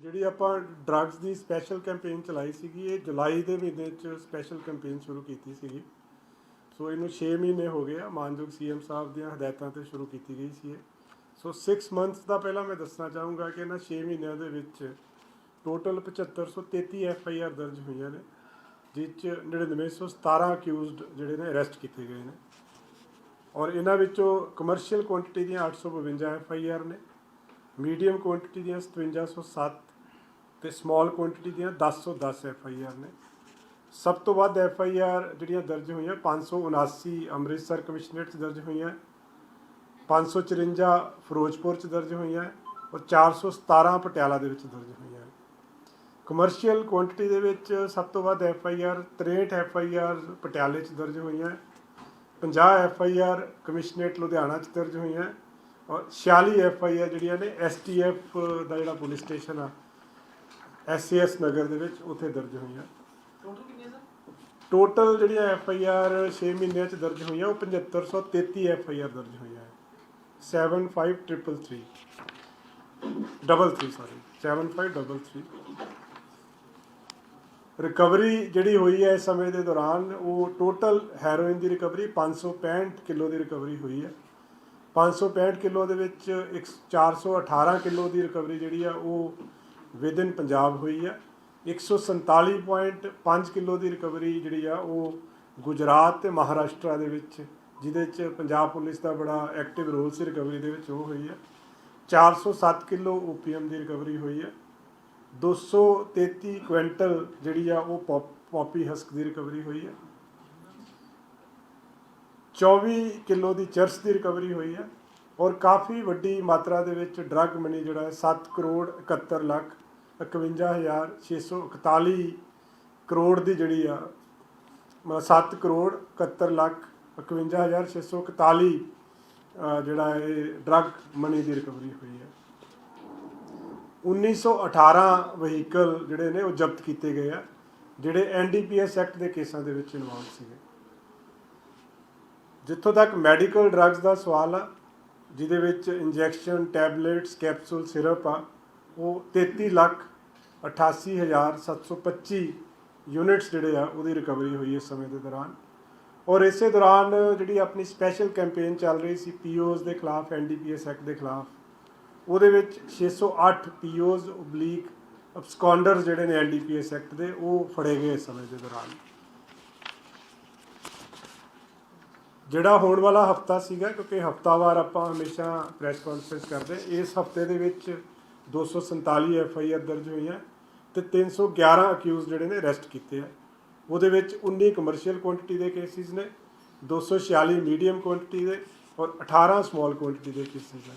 ਜਿਹੜੀ ਆਪਾਂ ਡਰੱਗਸ ਦੀ special campaign ਚਲਾਈ ਸੀਗੀ, ਇਹ ਜੁਲਾਈ ਦੇ ਮਹੀਨੇ 'ਚ ਸਪੈਸ਼ਲ ਕੈਂਪੇਨ ਸ਼ੁਰੂ ਕੀਤੀ ਸੀਗੀ। ਸੋ ਇਹਨੂੰ 6 ਮਹੀਨੇ ਹੋ ਗਏ ਆ, ਮਾਨਯੋਗ CM ਸਾਹਿਬ ਦੀਆਂ ਹਦਾਇਤਾਂ 'ਤੇ ਸ਼ੁਰੂ ਕੀਤੀ ਗਈ ਸੀ ਇਹ। ਸੋ 6 ਮੰਥਸ ਦਾ ਪਹਿਲਾਂ ਮੈਂ ਦੱਸਣਾ ਚਾਹੂੰਗਾ ਕਿ ਇਹਨਾਂ 6 ਮਹੀਨਿਆਂ ਦੇ ਵਿੱਚ ਟੋਟਲ 7533 FIR ਦਰਜ ਹੋਈਆਂ ਨੇ, ਜਿਸ 'ਚ 9917 ਅਕਿਊਜ਼ਡ ਜਿਹੜੇ ਨੇ ਅਰੈਸਟ ਕੀਤੇ ਗਏ ਨੇ। ਔਰ ਇਹਨਾਂ ਵਿੱਚੋਂ ਕਮਰਸ਼ੀਅਲ ਕੁਆਂਟੀਟੀ ਦੀਆਂ 852 FIR ਨੇ, ਮੀਡੀਅਮ ਕੁਆਂਟੀਟੀ ਦੀਆਂ 5707 ਅਤੇ ਸਮੌਲ ਕੁਆਂਟੀਟੀ ਦੀਆਂ 1010 FIR ਨੇ। ਸਭ ਤੋਂ ਵੱਧ FIR ਜਿਹੜੀਆਂ ਦਰਜ ਹੋਈਆਂ 579 ਅੰਮ੍ਰਿਤਸਰ ਕਮਿਸ਼ਨਰੇਟ 'ਚ ਦਰਜ ਹੋਈਆਂ, 554 ਫਿਰੋਜ਼ਪੁਰ 'ਚ ਦਰਜ ਹੋਈਆਂ ਔਰ 417 ਪਟਿਆਲਾ ਦੇ ਵਿੱਚ ਦਰਜ ਹੋਈਆਂ। ਕਮਰਸ਼ੀਅਲ ਕੁਆਂਟੀਟੀ ਦੇ ਵਿੱਚ ਸਭ ਤੋਂ ਵੱਧ FIR 63 FIR ਪਟਿਆਲੇ 'ਚ ਦਰਜ ਹੋਈਆਂ, 50 FIR ਕਮਿਸ਼ਨਰੇਟ ਲੁਧਿਆਣਾ 'ਚ ਦਰਜ ਹੋਈਆਂ ਔਰ 46 FIR ਜਿਹੜੀਆਂ ਨੇ STF ਦਾ ਜਿਹੜਾ ਪੁਲਿਸ ਸਟੇਸ਼ਨ ਆ SAS ਨਗਰ ਦੇ ਵਿੱਚ ਉੱਥੇ ਦਰਜ ਹੋਈਆਂ। ਟੋਟਲ ਜਿਹੜੀਆਂ FIR 6 ਮਹੀਨਿਆਂ 'ਚ ਦਰਜ ਹੋਈਆਂ ਉਹ 7533 FIR ਦਰਜ ਹੋਈਆਂ। 7533 ਰਿਕਵਰੀ ਜਿਹੜੀ ਹੋਈ ਹੈ ਇਸ ਸਮੇਂ ਦੇ ਦੌਰਾਨ, ਉਹ ਟੋਟਲ ਹੈਰੋਇਨ ਦੀ ਰਿਕਵਰੀ 565 ਕਿਲੋ ਦੀ ਰਿਕਵਰੀ ਹੋਈ ਹੈ। 565 ਕਿਲੋ ਦੇ ਵਿੱਚ 418 ਕਿਲੋ ਦੀ ਰਿਕਵਰੀ ਜਿਹੜੀ ਆ ਉਹ ਵਿਦਿਨ ਪੰਜਾਬ ਹੋਈ ਹੈ। 147.5 ਕਿਲੋ ਦੀ ਰਿਕਵਰੀ ਜਿਹੜੀ ਆ ਉਹ ਗੁਜਰਾਤ ਅਤੇ ਮਹਾਰਾਸ਼ਟਰ ਦੇ ਵਿੱਚ, ਜਿਹਦੇ 'ਚ ਪੰਜਾਬ ਪੁਲਿਸ ਦਾ ਬੜਾ ਐਕਟਿਵ ਰੋਲ ਸੀ ਰਿਕਵਰੀ ਦੇ ਵਿੱਚ, ਉਹ ਹੋਈ ਹੈ। 407 ਕਿਲੋ OPM ਦੀ ਰਿਕਵਰੀ ਹੋਈ ਹੈ। 233 ਕੁਇੰਟਲ ਜਿਹੜੀ ਆ ਉਹ ਪੌਪੀ ਹਸਕ ਦੀ ਰਿਕਵਰੀ ਹੋਈ ਹੈ। 24 ਕਿਲੋ ਦੀ ਚਰਸ ਦੀ ਰਿਕਵਰੀ ਹੋਈ ਹੈ ਔਰ ਕਾਫੀ ਵੱਡੀ ਮਾਤਰਾ ਦੇ ਵਿੱਚ ਡਰੱਗ ਮਨੀ ਜਿਹੜਾ ਹੈ 7 ਕਰੋੜ 71 ਲੱਖ 51,641 ਕਰੋੜ ਦੀ ਜਿਹੜੀ ਆ 7 ਕਰੋੜ 71 ਲੱਖ 51,641 ਜਿਹੜਾ ਇਹ ਡਰੱਗ ਮਨੀ ਦੀ ਰਿਕਵਰੀ ਹੋਈ ਹੈ। 1918 ਵਹੀਕਲ ਜਿਹੜੇ ਨੇ ਉਹ ਜ਼ਬਤ ਕੀਤੇ ਗਏ ਆ, ਜਿਹੜੇ NDPS ਐਕਟ ਦੇ ਕੇਸਾਂ ਦੇ ਵਿੱਚ ਇਨਵੋਲਵ ਸੀਗੇ। ਜਿੱਥੋਂ ਤੱਕ ਮੈਡੀਕਲ ਡਰੱਗਸ ਦਾ ਸਵਾਲ ਆ, ਜਿਹਦੇ ਵਿੱਚ ਇੰਜੈਕਸ਼ਨ, ਟੈਬਲੇਟਸ, ਕੈਪਸੂਲ, ਸਿਰਪ ਆ, ਉਹ 33,88,725 ਯੂਨਿਟਸ ਜਿਹੜੇ ਆ ਉਹਦੀ ਰਿਕਵਰੀ ਹੋਈ ਇਸ ਸਮੇਂ ਦੇ ਦੌਰਾਨ। ਔਰ ਇਸੇ ਦੌਰਾਨ ਜਿਹੜੀ ਆਪਣੀ ਸਪੈਸ਼ਲ ਕੈਂਪੇਨ ਚੱਲ ਰਹੀ ਸੀ POs ਦੇ ਖਿਲਾਫ, NDPS ਐਕਟ ਦੇ ਖਿਲਾਫ, ਉਹਦੇ ਵਿੱਚ 608 POs ਓਬਲੀਕ ਅਬਸਕੌਂਡਰਸ ਜਿਹੜੇ ਨੇ NDPS ਐਕਟ ਦੇ, ਉਹ ਫੜੇ ਗਏ ਇਸ ਸਮੇਂ ਦੇ ਦੌਰਾਨ। ਜਿਹੜਾ ਹੋਣ ਵਾਲਾ ਹਫਤਾ ਸੀਗਾ, ਕਿਉਂਕਿ ਹਫਤਾਵਾਰ ਆਪਾਂ ਹਮੇਸ਼ਾ ਪ੍ਰੈਸ ਕਾਨਫਰੰਸ ਕਰਦੇ, ਇਸ ਹਫਤੇ ਦੇ ਵਿੱਚ 247 FIR ਦਰਜ ਹੋਈਆਂ ਅਤੇ 311 ਅਕਿਊਜ਼ ਜਿਹੜੇ ਨੇ ਅਰੈਸਟ ਕੀਤੇ ਆ। ਉਹਦੇ ਵਿੱਚ 19 ਕਮਰਸ਼ੀਅਲ ਕੁਆਂਟੀਟੀ ਦੇ ਕੇਸਿਸ ਨੇ, 246 ਮੀਡੀਅਮ ਕੁਆਂਟੀਟੀ ਦੇ ਔਰ 18 ਸਮੌਲ ਕੁਆਂਟੀਟੀ ਦੇ ਕੇਸਿਸ ਨੇ।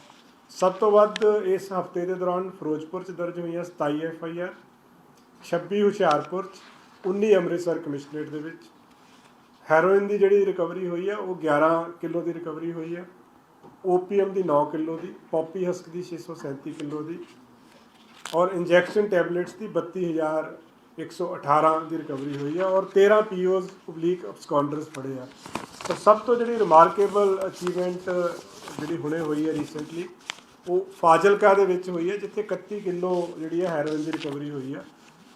ਸਭ ਤੋਂ ਵੱਧ ਇਸ ਹਫਤੇ ਦੇ ਦੌਰਾਨ ਫਿਰੋਜ਼ਪੁਰ 'ਚ ਦਰਜ ਹੋਈਆਂ 27 FIR, 26 ਹੁਸ਼ਿਆਰਪੁਰ 'ਚ, 19 ਅੰਮ੍ਰਿਤਸਰ ਕਮਿਸ਼ਨਰੇਟ ਦੇ ਵਿੱਚ। ਹੈਰੋਇਨ ਦੀ ਜਿਹੜੀ ਰਿਕਵਰੀ ਹੋਈ ਆ ਉਹ 11 ਕਿਲੋ ਦੀ ਰਿਕਵਰੀ ਹੋਈ ਆ, OPM ਦੀ 9 ਕਿਲੋ ਦੀ, ਪੌਪੀ ਹਸਕ ਦੀ 637 ਕਿਲੋ ਦੀ ਔਰ ਇੰਜੈਕਸ਼ਨ ਟੈਬਲੇਟਸ ਦੀ 32,118 ਦੀ ਰਿਕਵਰੀ ਹੋਈ ਆ ਔਰ 13 POs ਓਬਲੀਕ ਅਬਸਕੌਂਡਰਸ ਫੜੇ ਆ। ਪਰ ਸਭ ਤੋਂ ਜਿਹੜੀ ਰਿਮਾਰਕੇਬਲ ਅਚੀਵਮੈਂਟ ਜਿਹੜੀ ਹੁਣੇ ਹੋਈ ਹੈ ਰੀਸੈਂਟਲੀ, ਉਹ ਫਾਜ਼ਿਲਕਾ ਦੇ ਵਿੱਚ ਹੋਈ ਹੈ, ਜਿੱਥੇ 31 ਕਿਲੋ ਜਿਹੜੀ ਹੈ ਹੈਰੋਇਨ ਦੀ ਰਿਕਵਰੀ ਹੋਈ ਆ।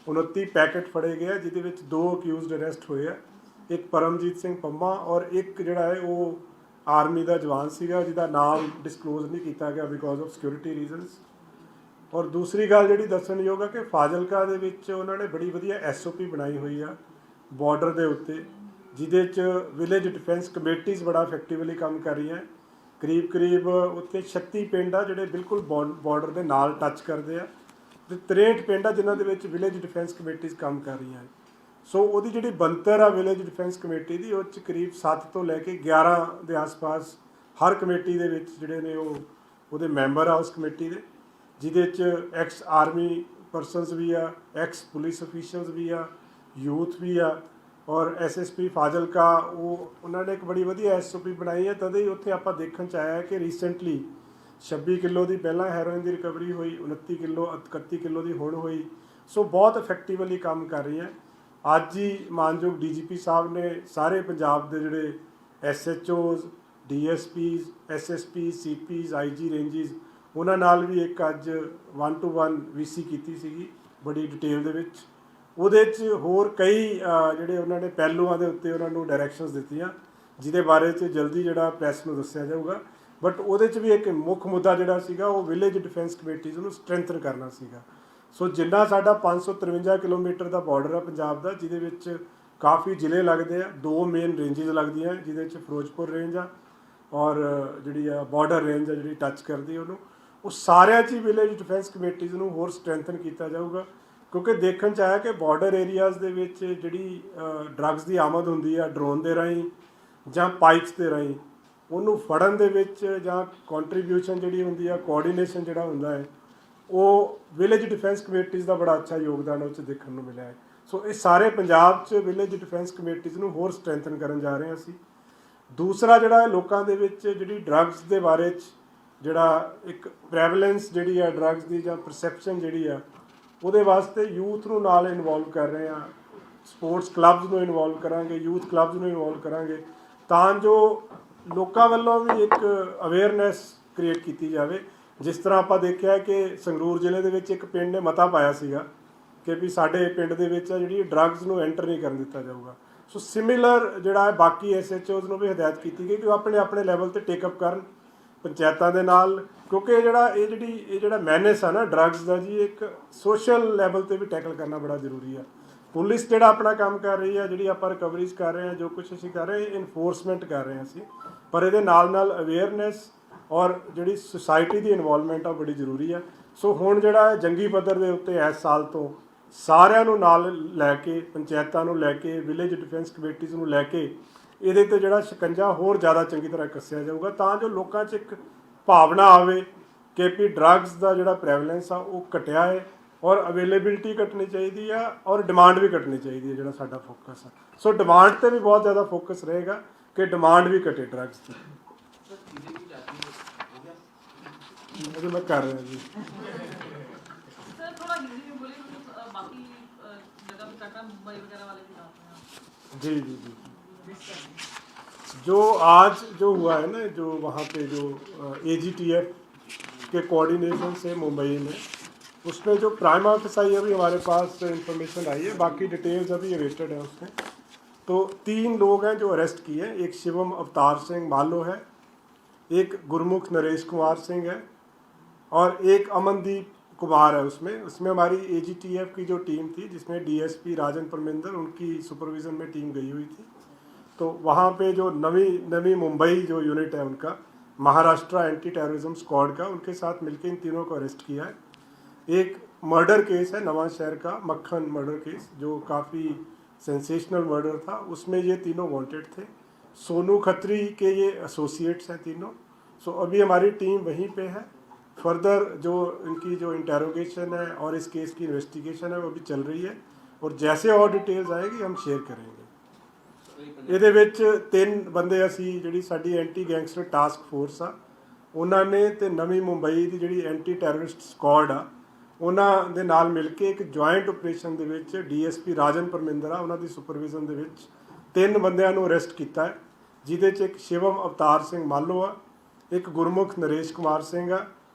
29 ਪੈਕਟ ਫੜੇ ਗਏ ਆ, ਜਿਹਦੇ ਵਿੱਚ 2 ਅਕਿਊਜ਼ਡ ਅਰੈਸਟ ਹੋਏ ਆ, ਇੱਕ ਪਰਮਜੀਤ ਸਿੰਘ ਪੰਮਾ ਔਰ ਇੱਕ ਜਿਹੜਾ ਹੈ ਉਹ ਆਰਮੀ ਦਾ ਜਵਾਨ ਸੀਗਾ, ਜਿਹਦਾ ਨਾਮ ਡਿਸਕਲੋਜ਼ ਨਹੀਂ ਕੀਤਾ ਗਿਆ ਬਿਕੋਜ਼ ਆਫ ਸਿਕਿਉਰਿਟੀ ਰੀਜ਼ਨਸ। ਔਰ ਦੂਸਰੀ ਗੱਲ ਜਿਹੜੀ ਦੱਸਣਯੋਗ ਆ ਕਿ ਫਾਜ਼ਿਲਕਾ ਦੇ ਵਿੱਚ ਉਹਨਾਂ ਨੇ ਬੜੀ ਵਧੀਆ SOP ਬਣਾਈ ਹੋਈ ਆ ਬਾਰਡਰ ਦੇ ਉੱਤੇ, ਜਿਹਦੇ 'ਚ ਵਿਲੇਜ ਡਿਫੈਂਸ ਕਮੇਟੀਜ਼ ਬੜਾ ਇਫੈਕਟਿਵਲੀ ਕੰਮ ਕਰ ਰਹੀਆਂ। ਕਰੀਬ ਉੱਥੇ 36 ਪਿੰਡ ਆ ਜਿਹੜੇ ਬਿਲਕੁਲ ਬਾਰਡਰ ਦੇ ਨਾਲ ਟੱਚ ਕਰਦੇ ਆ ਅਤੇ 63 ਪਿੰਡ ਆ ਜਿਨ੍ਹਾਂ ਦੇ ਵਿੱਚ ਵਿਲੇਜ ਡਿਫੈਂਸ ਕਮੇਟੀਜ਼ ਕੰਮ ਕਰ ਰਹੀਆਂ। ਸੋ ਉਹਦੀ ਜਿਹੜੀ ਬਣਤਰ ਆ ਵਿਲੇਜ ਡਿਫੈਂਸ ਕਮੇਟੀ ਦੀ, ਉਹ 'ਚ ਕਰੀਬ 7 ਤੋਂ ਲੈ ਕੇ 11 ਦੇ ਆਸ-ਪਾਸ ਹਰ ਕਮੇਟੀ ਦੇ ਵਿੱਚ ਜਿਹੜੇ ਨੇ ਉਹ ਉਹਦੇ ਮੈਂਬਰ ਆ ਉਸ ਕਮੇਟੀ ਦੇ, ਜਿਹਦੇ 'ਚ ਐਕਸ ਆਰਮੀ ਪਰਸਨਸ ਵੀ ਆ, ਐਕਸ ਪੁਲਿਸ ਅਫੀਸ਼ੀਅਲਸ ਵੀ ਆ, ਯੂਥ ਵੀ ਆ ਔਰ SSP ਫਾਜ਼ਿਲਕਾ ਉਹਨਾਂ ਨੇ ਇੱਕ ਬੜੀ ਵਧੀਆ SOP ਬਣਾਈ ਹੈ। ਤਦੇ ਹੀ ਉੱਥੇ ਆਪਾਂ ਦੇਖਣ 'ਚ ਆਇਆ ਕਿ ਰੀਸੈਂਟਲੀ 26 ਕਿਲੋ ਦੀ ਪਹਿਲਾਂ ਹੈਰੋਇਨ ਦੀ ਰਿਕਵਰੀ ਹੋਈ, 29 ਕਿਲੋ 31 ਕਿਲੋ ਦੀ ਹੁਣ ਹੋਈ। ਸੋ ਬਹੁਤ ਇਫੈਕਟਿਵਲੀ ਕੰਮ ਕਰ ਰਹੀ ਹੈ। ਅੱਜ ਹੀ ਮਾਨਯੋਗ DGP ਸਾਹਿਬ ਨੇ ਸਾਰੇ ਪੰਜਾਬ ਦੇ ਜਿਹੜੇ SHOs, DSPs, SSPs, CPs, IG ਰੇਂਜਿਸ ਉਹਨਾਂ ਨਾਲ ਵੀ ਇੱਕ ਅੱਜ 1-to-1 VC ਕੀਤੀ ਸੀਗੀ ਬੜੀ ਡਿਟੇਲ ਦੇ ਵਿੱਚ। ਉਹਦੇ 'ਚ ਹੋਰ ਕਈ ਜਿਹੜੇ ਉਹਨਾਂ ਨੇ ਪਹਿਲੂਆਂ ਦੇ ਉੱਤੇ ਉਹਨਾਂ ਨੂੰ ਡਾਇਰੈਕਸ਼ਨਸ ਦਿੱਤੀਆਂ, ਜਿਹਦੇ ਬਾਰੇ 'ਚ ਜਲਦੀ ਜਿਹੜਾ ਪ੍ਰੈਸ ਨੂੰ ਦੱਸਿਆ ਜਾਊਗਾ। ਬਟ ਉਹਦੇ 'ਚ ਵੀ ਇੱਕ ਮੁੱਖ ਮੁੱਦਾ ਜਿਹੜਾ ਸੀਗਾ ਉਹ ਵਿਲੇਜ ਡਿਫੈਂਸ ਕਮੇਟੀਜ਼ ਨੂੰ ਸਟਰੈਂਥਨ ਕਰਨਾ ਸੀਗਾ। ਸੋ ਜਿੰਨਾ ਸਾਡਾ 553 ਕਿਲੋਮੀਟਰ ਦਾ ਬਾਰਡਰ ਆ ਪੰਜਾਬ ਦਾ, ਜਿਹਦੇ ਵਿੱਚ ਕਾਫੀ ਜ਼ਿਲ੍ਹੇ ਲੱਗਦੇ ਆ, 2 ਮੇਨ ਰੇਂਜਿਸ ਲੱਗਦੀਆਂ, ਜਿਹਦੇ 'ਚ ਫਿਰੋਜ਼ਪੁਰ ਰੇਂਜ ਆ ਔਰ ਜਿਹੜੀ ਆ ਬਾਰਡਰ ਰੇਂਜ ਆ ਜਿਹੜੀ ਟੱਚ ਕਰਦੀ ਉਹਨੂੰ, ਉਹ ਸਾਰਿਆਂ 'ਚ ਹੀ ਵਿਲੇਜ ਡਿਫੈਂਸ ਕਮੇਟੀਜ਼ ਨੂੰ ਹੋਰ ਸਟਰੈਂਥਨ ਕੀਤਾ ਜਾਊਗਾ। ਕਿਉਂਕਿ ਦੇਖਣ 'ਚ ਆਇਆ ਕਿ ਬਾਰਡਰ ਏਰੀਆਜ਼ ਦੇ ਵਿੱਚ ਜਿਹੜੀ ਡਰੱਗਸ ਦੀ ਆਮਦ ਹੁੰਦੀ ਆ ਡਰੋਨ ਦੇ ਰਾਹੀਂ ਜਾਂ ਪਾਈਪਸ ਦੇ ਰਾਹੀਂ, ਉਹਨੂੰ ਫੜਨ ਦੇ ਵਿੱਚ ਜਾਂ ਕੰਟਰੀਬਿਊਸ਼ਨ ਜਿਹੜੀ ਹੁੰਦੀ ਆ, ਕੋਆਰਡੀਨੇਸ਼ਨ ਜਿਹੜਾ ਹੁੰਦਾ ਹੈ, ਉਹ ਵਿਲੇਜ ਡਿਫੈਂਸ ਕਮੇਟੀਜ਼ ਦਾ ਬੜਾ ਅੱਛਾ ਯੋਗਦਾਨ ਉਹ 'ਚ ਦੇਖਣ ਨੂੰ ਮਿਲਿਆ ਹੈ। ਸੋ ਇਹ ਸਾਰੇ ਪੰਜਾਬ 'ਚ ਵਿਲੇਜ ਡਿਫੈਂਸ ਕਮੇਟੀਜ਼ ਨੂੰ ਹੋਰ ਸਟਰੈਂਥਨ ਕਰਨ ਜਾ ਰਹੇ ਹਾਂ ਅਸੀਂ। ਦੂਸਰਾ ਜਿਹੜਾ ਲੋਕਾਂ ਦੇ ਵਿੱਚ ਜਿਹੜੀ ਡਰੱਗਸ ਦੇ ਬਾਰੇ 'ਚ ਜਿਹੜਾ ਇੱਕ ਪ੍ਰੈਵਲੈਂਸ ਜਿਹੜੀ ਆ ਡਰੱਗਸ ਦੀ ਜਾਂ ਪਰਸੈਪਸ਼ਨ ਜਿਹੜੀ ਆ, ਉਹਦੇ ਵਾਸਤੇ ਯੂਥ ਨੂੰ ਨਾਲ ਇਨਵੋਲਵ ਕਰ ਰਹੇ ਹਾਂ। ਸਪੋਰਟਸ ਕਲੱਬਸ ਨੂੰ ਇਨਵੋਲਵ ਕਰਾਂਗੇ, ਯੂਥ ਕਲੱਬਸ ਨੂੰ ਇਨਵੋਲਵ ਕਰਾਂਗੇ, ਤਾਂ ਜੋ ਲੋਕਾਂ ਵੱਲੋਂ ਵੀ ਇੱਕ ਅਵੇਅਰਨੈਸ ਕ੍ਰੀਏਟ ਕੀਤੀ ਜਾਵੇ। ਜਿਸ ਤਰ੍ਹਾਂ ਆਪਾਂ ਦੇਖਿਆ ਕਿ ਸੰਗਰੂਰ ਜ਼ਿਲ੍ਹੇ ਦੇ ਵਿੱਚ ਇੱਕ ਪਿੰਡ ਨੇ ਮਤਾ ਪਾਇਆ ਸੀਗਾ ਕਿ ਵੀ ਸਾਡੇ ਪਿੰਡ ਦੇ ਵਿੱਚ ਜਿਹੜੀ ਡਰੱਗਸ ਨੂੰ ਐਂਟਰ ਨਹੀਂ ਕਰਨ ਦਿੱਤਾ ਜਾਊਗਾ। ਸੋ ਸਿਮਿਲਰ ਜਿਹੜਾ ਹੈ ਬਾਕੀ SHOs ਨੂੰ ਵੀ ਹਦਾਇਤ ਕੀਤੀ ਗਈ ਕਿ ਉਹ ਆਪਣੇ ਆਪਣੇ ਲੈਵਲ 'ਤੇ ਟੇਕਅਪ ਕਰਨ ਪੰਚਾਇਤਾਂ ਦੇ ਨਾਲ, ਕਿਉਂਕਿ ਇਹ ਜਿਹੜਾ ਮੈਨੇਸ ਆ ਨਾ ਡਰੱਗਸ ਦਾ ਜੀ, ਇੱਕ ਸੋਸ਼ਲ ਲੈਵਲ 'ਤੇ ਵੀ ਟੈਕਲ ਕਰਨਾ ਬੜਾ ਜ਼ਰੂਰੀ ਆ। ਪੁਲਿਸ ਜਿਹੜਾ ਆਪਣਾ ਕੰਮ ਕਰ ਰਹੀ ਆ, ਜਿਹੜੀ ਆਪਾਂ ਰਿਕਵਰੀਜ਼ ਕਰ ਰਹੇ ਹਾਂ, ਜੋ ਕੁਛ ਅਸੀਂ ਕਰ ਰਹੇ ਹਾਂ, ਇਨਫੋਰਸਮੈਂਟ ਕਰ ਰਹੇ ਹਾਂ ਅਸੀਂ, ਪਰ ਇਹਦੇ ਨਾਲ ਨਾਲ ਅਵੇਅਰਨੈਸ ਔਰ ਜਿਹੜੀ ਸੁਸਾਇਟੀ ਦੀ ਇਨਵੋਲਵਮੈਂਟ ਆ ਬੜੀ ਜ਼ਰੂਰੀ ਆ। ਸੋ ਹੁਣ ਜਿਹੜਾ ਜੰਗੀ ਪੱਧਰ ਦੇ ਉੱਤੇ ਇਸ ਸਾਲ ਤੋਂ ਸਾਰਿਆਂ ਨੂੰ ਨਾਲ ਲੈ ਕੇ, ਪੰਚਾਇਤਾਂ ਨੂੰ ਲੈ ਕੇ, ਵਿਲੇਜ ਡਿਫੈਂਸ ਕਮੇਟੀਜ਼ ਨੂੰ ਲੈ ਕੇ ਇਹਦੇ 'ਤੇ ਜਿਹੜਾ ਸ਼ਿਕੰਜਾ ਹੋਰ ਜ਼ਿਆਦਾ ਚੰਗੀ ਤਰ੍ਹਾਂ ਕੱਸਿਆ ਜਾਊਗਾ, ਤਾਂ ਜੋ ਲੋਕਾਂ 'ਚ ਇੱਕ ਭਾਵਨਾ ਆਵੇ ਕਿ ਵੀ ਡਰੱਗਸ ਦਾ ਜਿਹੜਾ ਪ੍ਰੈਵਲੈਂਸ ਆ ਉਹ ਘਟਿਆ ਹੈ ਔਰ ਅਵੇਲੇਬਿਲਿਟੀ ਘਟਣੀ ਚਾਹੀਦੀ ਆ ਔਰ ਡਿਮਾਂਡ ਵੀ ਘਟਣੀ ਚਾਹੀਦੀ ਹੈ, ਜਿਹੜਾ ਸਾਡਾ ਫੋਕਸ ਆ। ਸੋ ਡਿਮਾਂਡ 'ਤੇ ਵੀ ਬਹੁਤ ਜ਼ਿਆਦਾ ਫੋਕਸ ਰਹੇਗਾ ਕਿ ਡਿਮਾਂਡ ਵੀ ਘਟੇ ਡਰੱਗਸ ਦੀ। ਉਹ ਮੈਂ ਕਰ ਰਿਹਾ ਜੀ। जी जी जी जो आज जो हुआ है ना, जो वहाँ पे जो AGTF के कोऑर्डिनेशन से मुंबई में, उसमें जो प्राइम ऑफिस आई, अभी हमारे पास इंफॉर्मेशन आई है, बाकी डिटेल्स अभी अवेटेड है उसमें। तो 3 लोग हैं जो अरेस्ट किए हैं। एक शिवम अवतार सिंह मालो है, एक गुरमुख नरेश कुमार सिंह है और एक अमनदीप कुमार है। उसमें हमारी AGTF की जो टीम थी, जिसमें DSP राजन परमिंदर, उनकी सुपरविज़न में टीम गई हुई थी। तो वहाँ पे जो नवी मुंबई जो यूनिट है उनका, महाराष्ट्र एंटी टेररिज्म स्क्वाड का, उनके साथ मिलकर इन तीनों को अरेस्ट किया है। एक मर्डर केस है नवां शहर का, मक्खन मर्डर केस, जो काफ़ी सेंसेशनल मर्डर था, उसमें ये तीनों वांटेड थे। सोनू खत्री के ये एसोसिएट्स हैं तीनों। सो अभी हमारी टीम वहीं पे है। फर्दर जो इनकी जो इंटेरोगेशन है और इस केस की इन्वेस्टिगेशन है वो अभी चल रही है, और जैसे और डिटेल्स आएगी हम शेयर करेंगे। ਇਹਦੇ ਵਿੱਚ 3 ਬੰਦੇ ਅਸੀਂ, ਜਿਹੜੀ ਸਾਡੀ ਐਂਟੀ ਗੈਂਗਸਟਰ ਟਾਸਕ ਫੋਰਸ ਆ, ਉਹਨਾਂ ਨੇ ਤੇ ਨਵੀਂ ਮੁੰਬਈ ਦੀ ਜਿਹੜੀ ਐਂਟੀ ਟੈਰਰਿਸਟ ਸਕੁਆਡ ਆ, ਉਹਨਾਂ ਦੇ ਨਾਲ ਮਿਲ ਕੇ ਇੱਕ ਜੁਆਇੰਟ ਆਪਰੇਸ਼ਨ ਦੇ ਵਿੱਚ DSP ਰਾਜਨ ਪਰਮਿੰਦਰ ਆ, ਉਹਨਾਂ ਦੀ ਸੁਪਰਵਿਜ਼ਨ ਦੇ ਵਿੱਚ 3 ਬੰਦਿਆਂ ਨੂੰ ਅਰੈਸਟ ਕੀਤਾ ਹੈ, ਜਿਹਦੇ 'ਚ ਇੱਕ ਸ਼ਿਵਮ ਅਵਤਾਰ ਸਿੰਘ ਮਾਲੋ ਆ, ਇੱਕ ਗੁਰਮੁਖ ਨਰੇਸ਼ ਕੁਮਾਰ ਸਿੰਘ ਆ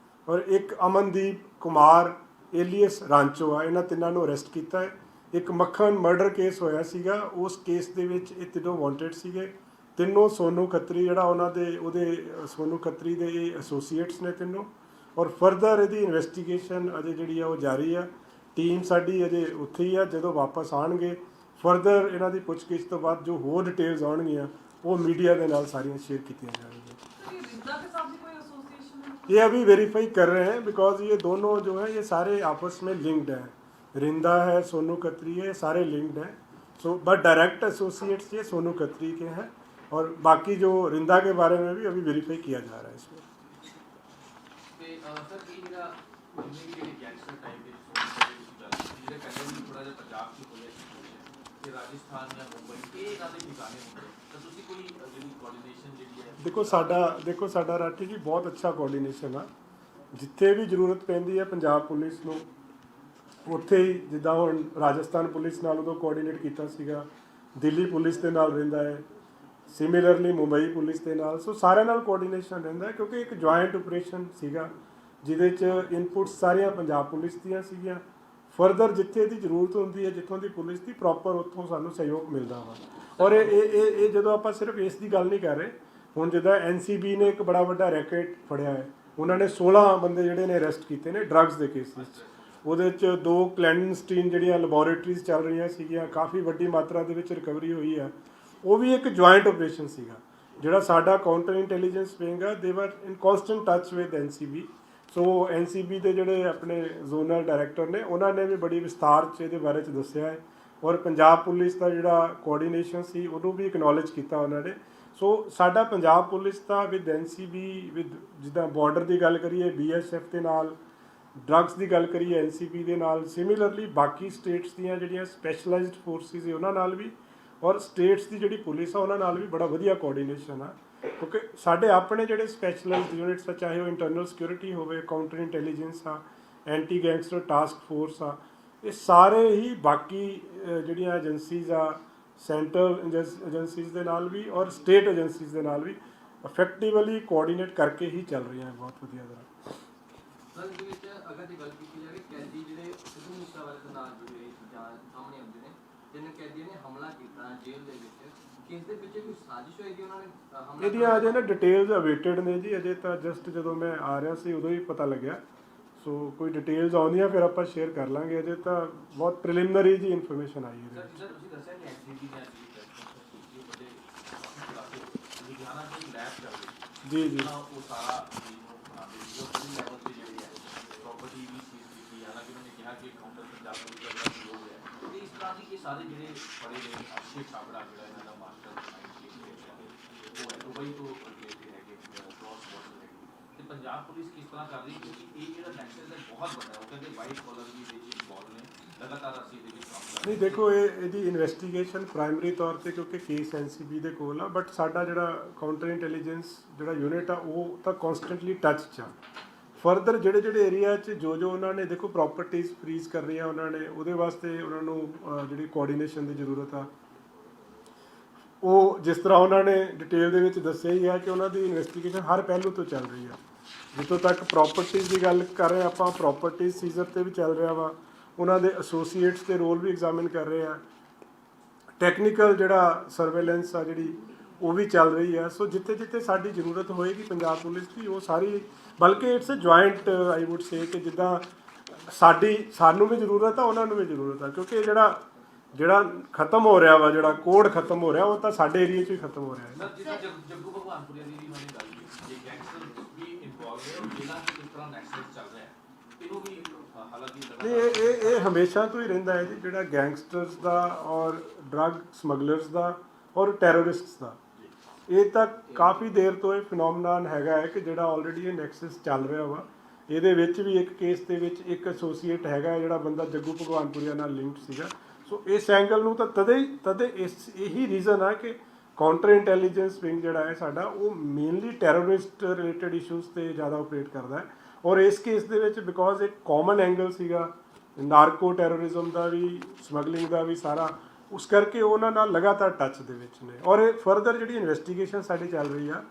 ਔਰ ਇੱਕ ਅਮਨਦੀਪ ਕੁਮਾਰ ਏਲੀਅਸ ਰਾਂਚੋ ਆ। ਇਹਨਾਂ ਤਿੰਨਾਂ ਨੂੰ ਅਰੈਸਟ ਕੀਤਾ ਹੈ। ਇੱਕ ਮੱਖਣ ਮਰਡਰ ਕੇਸ ਹੋਇਆ ਸੀਗਾ, ਉਸ ਕੇਸ ਦੇ ਵਿੱਚ ਇਹ ਤਿੰਨੋਂ ਵਾਂਟਡ ਸੀਗੇ। ਤਿੰਨੋਂ ਸੋਨੂ ਖੱਤਰੀ ਜਿਹੜਾ ਉਹਦੇ ਸੋਨੂ ਖੱਤਰੀ ਦੇ ਇਹ ਐਸੋਸੀਏਟਸ ਨੇ ਤਿੰਨੋਂ। ਔਰ ਫਰਦਰ ਇਹਦੀ ਇਨਵੈਸਟੀਗੇਸ਼ਨ ਅਜੇ ਜਿਹੜੀ ਆ ਉਹ ਜਾਰੀ ਆ। ਟੀਮ ਸਾਡੀ ਅਜੇ ਉੱਥੇ ਹੀ ਆ। ਜਦੋਂ ਵਾਪਸ ਆਉਣਗੇ ਫਰਦਰ ਇਹਨਾਂ ਦੀ ਪੁੱਛਗਿੱਛ ਤੋਂ ਬਾਅਦ ਜੋ ਹੋਰ ਡਿਟੇਲਸ ਆਉਣਗੀਆਂ ਉਹ ਮੀਡੀਆ ਦੇ ਨਾਲ ਸਾਰੀਆਂ ਸ਼ੇਅਰ ਕੀਤੀਆਂ जाएंगी। ये अभी वेरीफाई कर रहे हैं, बिकॉज ये दोनों जो है ये सारे आपस में लिंक्ड हैं। रिंदा है, सोनू खत्री है, सारे लिंक्ड हैं। सो बट डायरेक्ट एसोसिएट्स ये सोनू खत्री के हैं, और बाकी जो रिंदा के बारे में भी अभी वेरीफाई किया जा रहा है इसमें। देखो साडा राठी जी बहुत अच्छा कोऑर्ਡੀਨੇਸ਼ਨ ਆ। ਜਿੱਥੇ ਵੀ ਜ਼ਰੂਰਤ ਪੈਂਦੀ ਹੈ ਪੰਜਾਬ ਪੁਲਿਸ ਨੂੰ, ਉੱਥੇ ਹੀ, ਜਿੱਦਾਂ ਹੁਣ ਰਾਜਸਥਾਨ ਪੁਲਿਸ ਨਾਲ ਉਦੋਂ ਕੋਆਰਡੀਨੇਟ ਕੀਤਾ ਸੀਗਾ, ਦਿੱਲੀ ਪੁਲਿਸ ਦੇ ਨਾਲ ਰਹਿੰਦਾ ਹੈ, ਸਿਮਿਲਰਲੀ ਮੁੰਬਈ ਪੁਲਿਸ ਦੇ ਨਾਲ। ਸੋ ਸਾਰਿਆਂ ਨਾਲ ਕੋਆਰਡੀਨੇਸ਼ਨ ਰਹਿੰਦਾ ਹੈ, ਕਿਉਂਕਿ ਇੱਕ ਜੁਆਇੰਟ ਆਪਰੇਸ਼ਨ ਸੀਗਾ। ਜਿਹਦੇ 'ਚ ਇਨਪੁਟਸ ਸਾਰੀਆਂ ਪੰਜਾਬ ਪੁਲਿਸ ਦੀਆਂ ਸੀਗੀਆਂ। ਫਰਦਰ ਜਿੱਥੇ ਦੀ ਜ਼ਰੂਰਤ ਹੁੰਦੀ ਹੈ, ਜਿੱਥੋਂ ਦੀ ਪੁਲਿਸ ਦੀ ਪ੍ਰੋਪਰ, ਉੱਥੋਂ ਸਾਨੂੰ ਸਹਿਯੋਗ ਮਿਲਦਾ ਵਾ। ਔਰ ਇਹ ਜਦੋਂ ਆਪਾਂ ਸਿਰਫ ਇਸ ਦੀ ਗੱਲ ਨਹੀਂ ਕਰ ਰਹੇ, ਹੁਣ ਜਿੱਦਾਂ NCB ਨੇ ਇੱਕ ਬੜਾ ਵੱਡਾ ਰੈਕੇਟ ਫੜਿਆ ਹੈ, ਉਹਨਾਂ ਨੇ 16 ਬੰਦੇ ਜਿਹੜੇ ਨੇ ਅਰੈਸਟ ਕੀਤੇ ਨੇ ਡਰੱਗਸ ਦੇ ਕੇਸਿਸ 'ਚ। ਉਹਦੇ 'ਚ 2 ਕਲੈਂਡਸਟੀਨ ਜਿਹੜੀਆਂ ਲੈਬੋਰੇਟਰੀਜ਼ ਚੱਲ ਰਹੀਆਂ ਸੀਗੀਆਂ, ਕਾਫੀ ਵੱਡੀ ਮਾਤਰਾ ਦੇ ਵਿੱਚ ਰਿਕਵਰੀ ਹੋਈ ਆ। ਉਹ ਵੀ ਇੱਕ ਜੁਆਇੰਟ ਆਪਰੇਸ਼ਨ ਸੀਗਾ। ਜਿਹੜਾ ਸਾਡਾ ਕਾਊਂਟਰ ਇੰਟੈਲੀਜੈਂਸ ਵਿੰਗ ਆ, ਦੇ were in constant touch with NCB। So NCB ਦੇ ਜਿਹੜੇ ਆਪਣੇ ਜ਼ੋਨਲ ਡਾਇਰੈਕਟਰ ਨੇ, ਉਹਨਾਂ ਨੇ ਵੀ ਬੜੀ ਵਿਸਥਾਰ 'ਚ ਇਹਦੇ ਬਾਰੇ 'ਚ ਦੱਸਿਆ ਹੈ। ਔਰ ਪੰਜਾਬ ਪੁਲਿਸ ਦਾ ਜਿਹੜਾ ਕੋਆਰਡੀਨੇਸ਼ਨ ਸੀ, ਉਹਨੂੰ ਵੀ ਇਕਨੋਲੇਜ ਕੀਤਾ ਉਹਨਾਂ ਨੇ। ਸੋ ਸਾਡਾ Punjab police the with NCB, with ਜਿੱਦਾਂ ਬਾਰਡਰ ਦੀ ਗੱਲ ਕਰੀਏ BSF ਦੇ ਨਾਲ, ਡਰੱਗਸ ਦੀ ਗੱਲ ਕਰੀਏ NCB ਦੇ ਨਾਲ, ਸਿਮਿਲਰਲੀ ਬਾਕੀ ਸਟੇਟਸ ਦੀਆਂ ਜਿਹੜੀਆਂ ਸਪੈਸ਼ਲਾਈਜ਼ਡ ਫੋਰਸਿਸ ਹੈ ਉਹਨਾਂ ਨਾਲ ਵੀ, ਔਰ ਸਟੇਟਸ ਦੀ ਜਿਹੜੀ ਪੁਲਿਸ ਆ ਉਹਨਾਂ ਨਾਲ ਵੀ ਬੜਾ ਵਧੀਆ ਕੋਆਰਡੀਨੇਸ਼ਨ ਆ। ਕਿਉਂਕਿ ਸਾਡੇ ਆਪਣੇ ਜਿਹੜੇ ਸਪੈਸ਼ਲਾਈਜ਼ਡ ਯੂਨਿਟਸ ਆ, ਚਾਹੇ ਉਹ ਇੰਟਰਨਲ ਸਿਕਿਉਰਿਟੀ ਹੋਵੇ, ਕਾਊਂਟਰ ਇੰਟੈਲੀਜੈਂਸ ਆ, ਐਂਟੀ ਗੈਂਗਸਟਰ ਟਾਸਕ ਫੋਰਸ ਆ, ਇਹ ਸਾਰੇ ਹੀ ਬਾਕੀ ਜਿਹੜੀਆਂ ਏਜੰਸੀਜ਼ ਆ, ਸੈਂਟਰਲ ਏਜੰਸੀਜ਼ ਦੇ ਨਾਲ ਵੀ ਔਰ ਸਟੇਟ ਏਜੰਸੀਜ਼ ਦੇ ਨਾਲ ਵੀ ਇਫੈਕਟਿਵਲੀ ਕੋਆਰਡੀਨੇਟ ਕਰਕੇ ਹੀ ਚੱਲ ਰਹੀਆਂ ਬਹੁਤ ਵਧੀਆ ਤਰ੍ਹਾਂ। ਸਰ, ਇਹਦੇ ਵਿੱਚ ਅਗਰ ਦੀ ਗੱਲ ਕੀਤੀ ਜਾਵੇ, ਕੈਦੀ ਜਿਹੜੇ ਸਿੱਧੂ ਮੂਸੇਵਾਲੇ ਦੇ ਨਾਲ ਜੁੜੇ ਜਾਂ ਸਾਹਮਣੇ ਆਉਂਦੇ ਨੇ, ਜਿਨ੍ਹਾਂ ਕੈਦੀਆਂ ਨੇ ਹਮਲਾ ਕੀਤਾ ਜੇਲ੍ਹ ਦੇ ਵਿੱਚ, ਕਿ ਇਸ ਦੇ ਪਿੱਛੇ ਕੋਈ ਸਾਜ਼ਿਸ਼ ਹੋਏਗੀ ਉਹਨਾਂ ਨੇ ਹਮਲਾ? ਇਹਦੀਆਂ ਅਜੇ ਨਾ ਡਿਟੇਲਸ ਅਵੇਟਡ ਨੇ ਜੀ, ਅਜੇ ਤਾਂ ਜਸਟ ਜਦੋਂ ਮੈਂ ਆ ਰਿਹਾ ਸੀ ਉਦੋਂ ਹੀ ਪਤਾ ਲੱਗਿਆ। ਸੋ ਕੋਈ ਡਿਟੇਲਸ ਆਉਂਦੀਆਂ ਫਿਰ ਆਪਾਂ ਸ਼ੇਅਰ ਕਰ ਲਾਂਗੇ। ਅਜੇ ਤਾਂ ਬਹੁਤ ਪ੍ਰੀਲਿਮਿਨਰੀ ਜੀ ਇਨਫੋਰਮੇਸ਼ਨ ਆਈ ਹੈ। ਸਰ, ਤੁਸੀਂ ਦੱਸਿਆ ਕਿ NCB ਨੇ ਲੁਧਿਆਣਾ ਦੀ ਲੈਬ ਕਰ ਜੀ ਜੀ ਉਹ ਸਾਰਾ ਲੈਵਲ ਤੇ ਜਿਹੜੀ ਹੈ ਪ੍ਰੋਪਰਟੀ ਵੀ ਸੀਜ਼ ਕੀਤੀ, ਹਾਲਾਂਕਿ ਉਹਨੇ ਕਿਹਾ ਕਿ ਕਾਊਂਟਰ ਪੰਜਾਬ ਪੁਲਿਸ ਦਾ ਜਿਹੜਾ ਸਹਿਯੋਗ ਹੈ, ਤੇ ਇਸ ਤਰ੍ਹਾਂ ਦੀ ਇਹ ਸਾਰੇ ਜਿਹੜੇ ਬੜੇ ਨੇ ਅਕਸ਼ੇ ਛਾਬੜਾ ਜਿਹੜਾ ਇਹਨਾਂ ਦਾ ਮਾਸਟਰ ਉਹ ਹੈ ਦੁਬਈ ਤੋਂ ਰਿਲੇਟਡ ਹੈਗੇ, ਕ੍ਰੋਸ ਬਾਰਡਰ ਹੈਗੇ, ਤੇ ਪੰਜਾਬ ਪੁਲਿਸ ਕਿਸ ਤਰ੍ਹਾਂ ਕਰ ਰਹੀ ਹੈ? ਕਿਉਂਕਿ ਇਹ ਜਿਹੜਾ ਨੈਕਸਸ ਹੈ ਬਹੁਤ ਵੱਡਾ ਹੈ। ਉਹ ਕਹਿੰਦੇ ਵਾਈਟ ਕਾਲਰ ਵੀ ਇਹਦੇ ਵਿੱਚ ਇਨਵੋਲਵ ਨੇ, ਲਗਾਤਾਰ ਅਸੀਂ ਇਹਦੇ ਵਿੱਚ ਕੰਮ ਕਰ ਰਹੇ। ਨਹੀਂ ਦੇਖੋ, ਇਹਦੀ ਇਨਵੈਸਟੀਗੇਸ਼ਨ ਪ੍ਰਾਇਮਰੀ ਤੌਰ ਤੇ ਕਿਉਂਕਿ ਕੇਸ NCB ਦੇ ਕੋਲ ਆ, ਬਟ ਸਾਡਾ ਜਿਹੜਾ ਕਾਊਂਟਰ ਇੰਟੈਲੀਜੈਂਸ ਜਿਹੜਾ ਯੂਨਿਟ ਆ ਉਹ ਤਾਂ ਕਨਸਟੈਂਟਲੀ ਟੱਚ 'ਚ ਆ। ਫਰਦਰ ਜਿਹੜੇ ਏਰੀਆ 'ਚ ਜੋ ਉਹਨਾਂ ਨੇ ਦੇਖੋ ਪ੍ਰੋਪਰਟੀਜ਼ ਫਰੀਜ਼ ਕਰ ਰਹੀਆਂ, ਉਹਨਾਂ ਨੇ ਉਹਦੇ ਵਾਸਤੇ ਉਹਨਾਂ ਨੂੰ ਜਿਹੜੀ ਕੋਆਰਡੀਨੇਸ਼ਨ ਦੀ ਜ਼ਰੂਰਤ ਆ। ਉਹ ਜਿਸ ਤਰ੍ਹਾਂ ਉਹਨਾਂ ਨੇ ਡਿਟੇਲ ਦੇ ਵਿੱਚ ਦੱਸਿਆ ਹੀ ਹੈ ਕਿ ਉਹਨਾਂ ਦੀ ਇਨਵੈਸਟੀਗੇਸ਼ਨ ਹਰ ਪਹਿਲੂ ਤੋਂ ਚੱਲ ਰਹੀ ਆ। ਜਿੱਥੋਂ ਤੱਕ ਪ੍ਰੋਪਰਟੀਜ਼ ਦੀ ਗੱਲ ਕਰ ਰਹੇ ਆਪਾਂ, ਪ੍ਰੋਪਰਟੀਜ਼ ਸੀਜ਼ਰ ਤੇ ਵੀ ਚੱਲ ਰਿਹਾ ਵਾ, ਉਹਨਾਂ ਦੇ ਐਸੋਸੀਏਟਸ ਦੇ ਰੋਲ ਵੀ ਐਗਜ਼ਾਮਿਨ ਕਰ ਰਹੇ ਆ, ਟੈਕਨੀਕਲ ਜਿਹੜਾ ਸਰਵੇਲੈਂਸ ਆ ਜਿਹੜੀ ਉਹ ਵੀ ਚੱਲ ਰਹੀ ਆ। ਸੋ ਜਿੱਥੇ ਜਿੱਥੇ ਸਾਡੀ ਜ਼ਰੂਰਤ ਹੋਏਗੀ ਪੰਜਾਬ ਪੁਲਿਸ ਦੀ, ਉਹ ਸਾਰੀ, ਬਲਕਿ it's uh joint I would say ਕਿ ਜਿੱਦਾਂ ਸਾਨੂੰ ਵੀ ਜ਼ਰੂਰਤ ਆ, ਉਹਨਾਂ ਨੂੰ ਵੀ ਜ਼ਰੂਰਤ ਆ। ਕਿਉਂਕਿ ਜਿਹੜਾ ਖਤਮ ਹੋ ਰਿਹਾ ਵਾ, ਜਿਹੜਾ ਕੋਡ ਖਤਮ ਹੋ ਰਿਹਾ, ਉਹ ਤਾਂ ਸਾਡੇ ਏਰੀਆ 'ਚ ਹੀ ਖਤਮ ਹੋ ਰਿਹਾ ਹੈ। ਸਰ, ਜਿੱਦਾਂ ਜੱਗੂ ਭਗਵਾਨਪੁਰੀਆ ਦੀ ਵੀ ਉਹਨਾਂ ਨੇ ਗੱਲ ਕੀਤੀ, ਜੇ ਗੈਂਗਸਟਰ ਵੀ ਇਨਵੋਲਵ ਹੈ ਔਰ ਜਿਹੜਾ ਕਿਸ ਤਰ੍ਹਾਂ ਨੈਕਸਸ ਚੱਲ ਰਿਹਾ ਹੈ, ਇਹਨੂੰ ਵੀ ਹਾਲਾਂਕਿ ਇਹ ਹਮੇਸ਼ਾ ਤੋਂ ਹੀ ਰਹਿੰਦਾ ਹੈ ਜੀ, ਜਿਹੜਾ ਗੈਂਗਸਟਰਸ ਦਾ ਔਰ ਡਰੱਗ ਸਮਗਲਰਸ ਦਾ ਔਰ ਟੈਰਰਿਸਟਸ ਦਾ, ਇਹ ਤਾਂ ਕਾਫੀ ਦੇਰ ਤੋਂ ਇਹ ਫਿਨੋਮੀਨਨ ਹੈਗਾ ਹੈ ਕਿ ਜਿਹੜਾ ਆਲਰੇਡੀ ਇਹ ਨੈਕਸਸ ਚੱਲ ਰਿਹਾ ਵਾ। ਇਹਦੇ ਵਿੱਚ ਵੀ ਇੱਕ ਕੇਸ ਦੇ ਵਿੱਚ ਇੱਕ ਐਸੋਸੀਏਟ ਹੈਗਾ ਜਿਹੜਾ ਬੰਦਾ ਜੱਗੂ ਭਗਵਾਨਪੁਰੀਆ ਨਾਲ ਲਿੰਕਡ ਸੀਗਾ। ਸੋ ਇਸ ਐਂਗਲ ਨੂੰ ਤਾਂ ਤਦੇ ਇਹੀ ਰੀਜ਼ਨ ਆ ਕਿ ਕਾਊਂਟਰ ਇੰਟੈਲੀਜੈਂਸ ਵਿੰਗ ਜਿਹੜਾ ਹੈ ਸਾਡਾ, ਉਹ ਮੇਨਲੀ ਟੈਰਰਿਸਟ ਰਿਲੇਟਡ ਇਸ਼ੂਜ਼ 'ਤੇ ਜ਼ਿਆਦਾ ਆਪਰੇਟ ਕਰਦਾ ਹੈ। ਔਰ ਇਸ ਕੇਸ ਦੇ ਵਿੱਚ ਬਿਕੋਜ਼ ਇੱਕ ਕਾਮਨ ਐਂਗਲ ਸੀਗਾ ਨਾਰਕੋ ਟੈਰਰਿਜ਼ਮ ਦਾ ਵੀ, ਸਮਗਲਿੰਗ ਦਾ ਵੀ ਸਾਰਾ, ਉਸ ਕਰਕੇ ਉਹਨਾਂ ਨਾਲ ਲਗਾਤਾਰ ਟੱਚ ਦੇ ਵਿੱਚ ਨੇ। ਔਰ ਇਹ ਫਰਦਰ ਜਿਹੜੀ ਇਨਵੈਸਟੀਗੇਸ਼ਨ ਸਾਡੀ ਚੱਲ ਰਹੀ ਆ,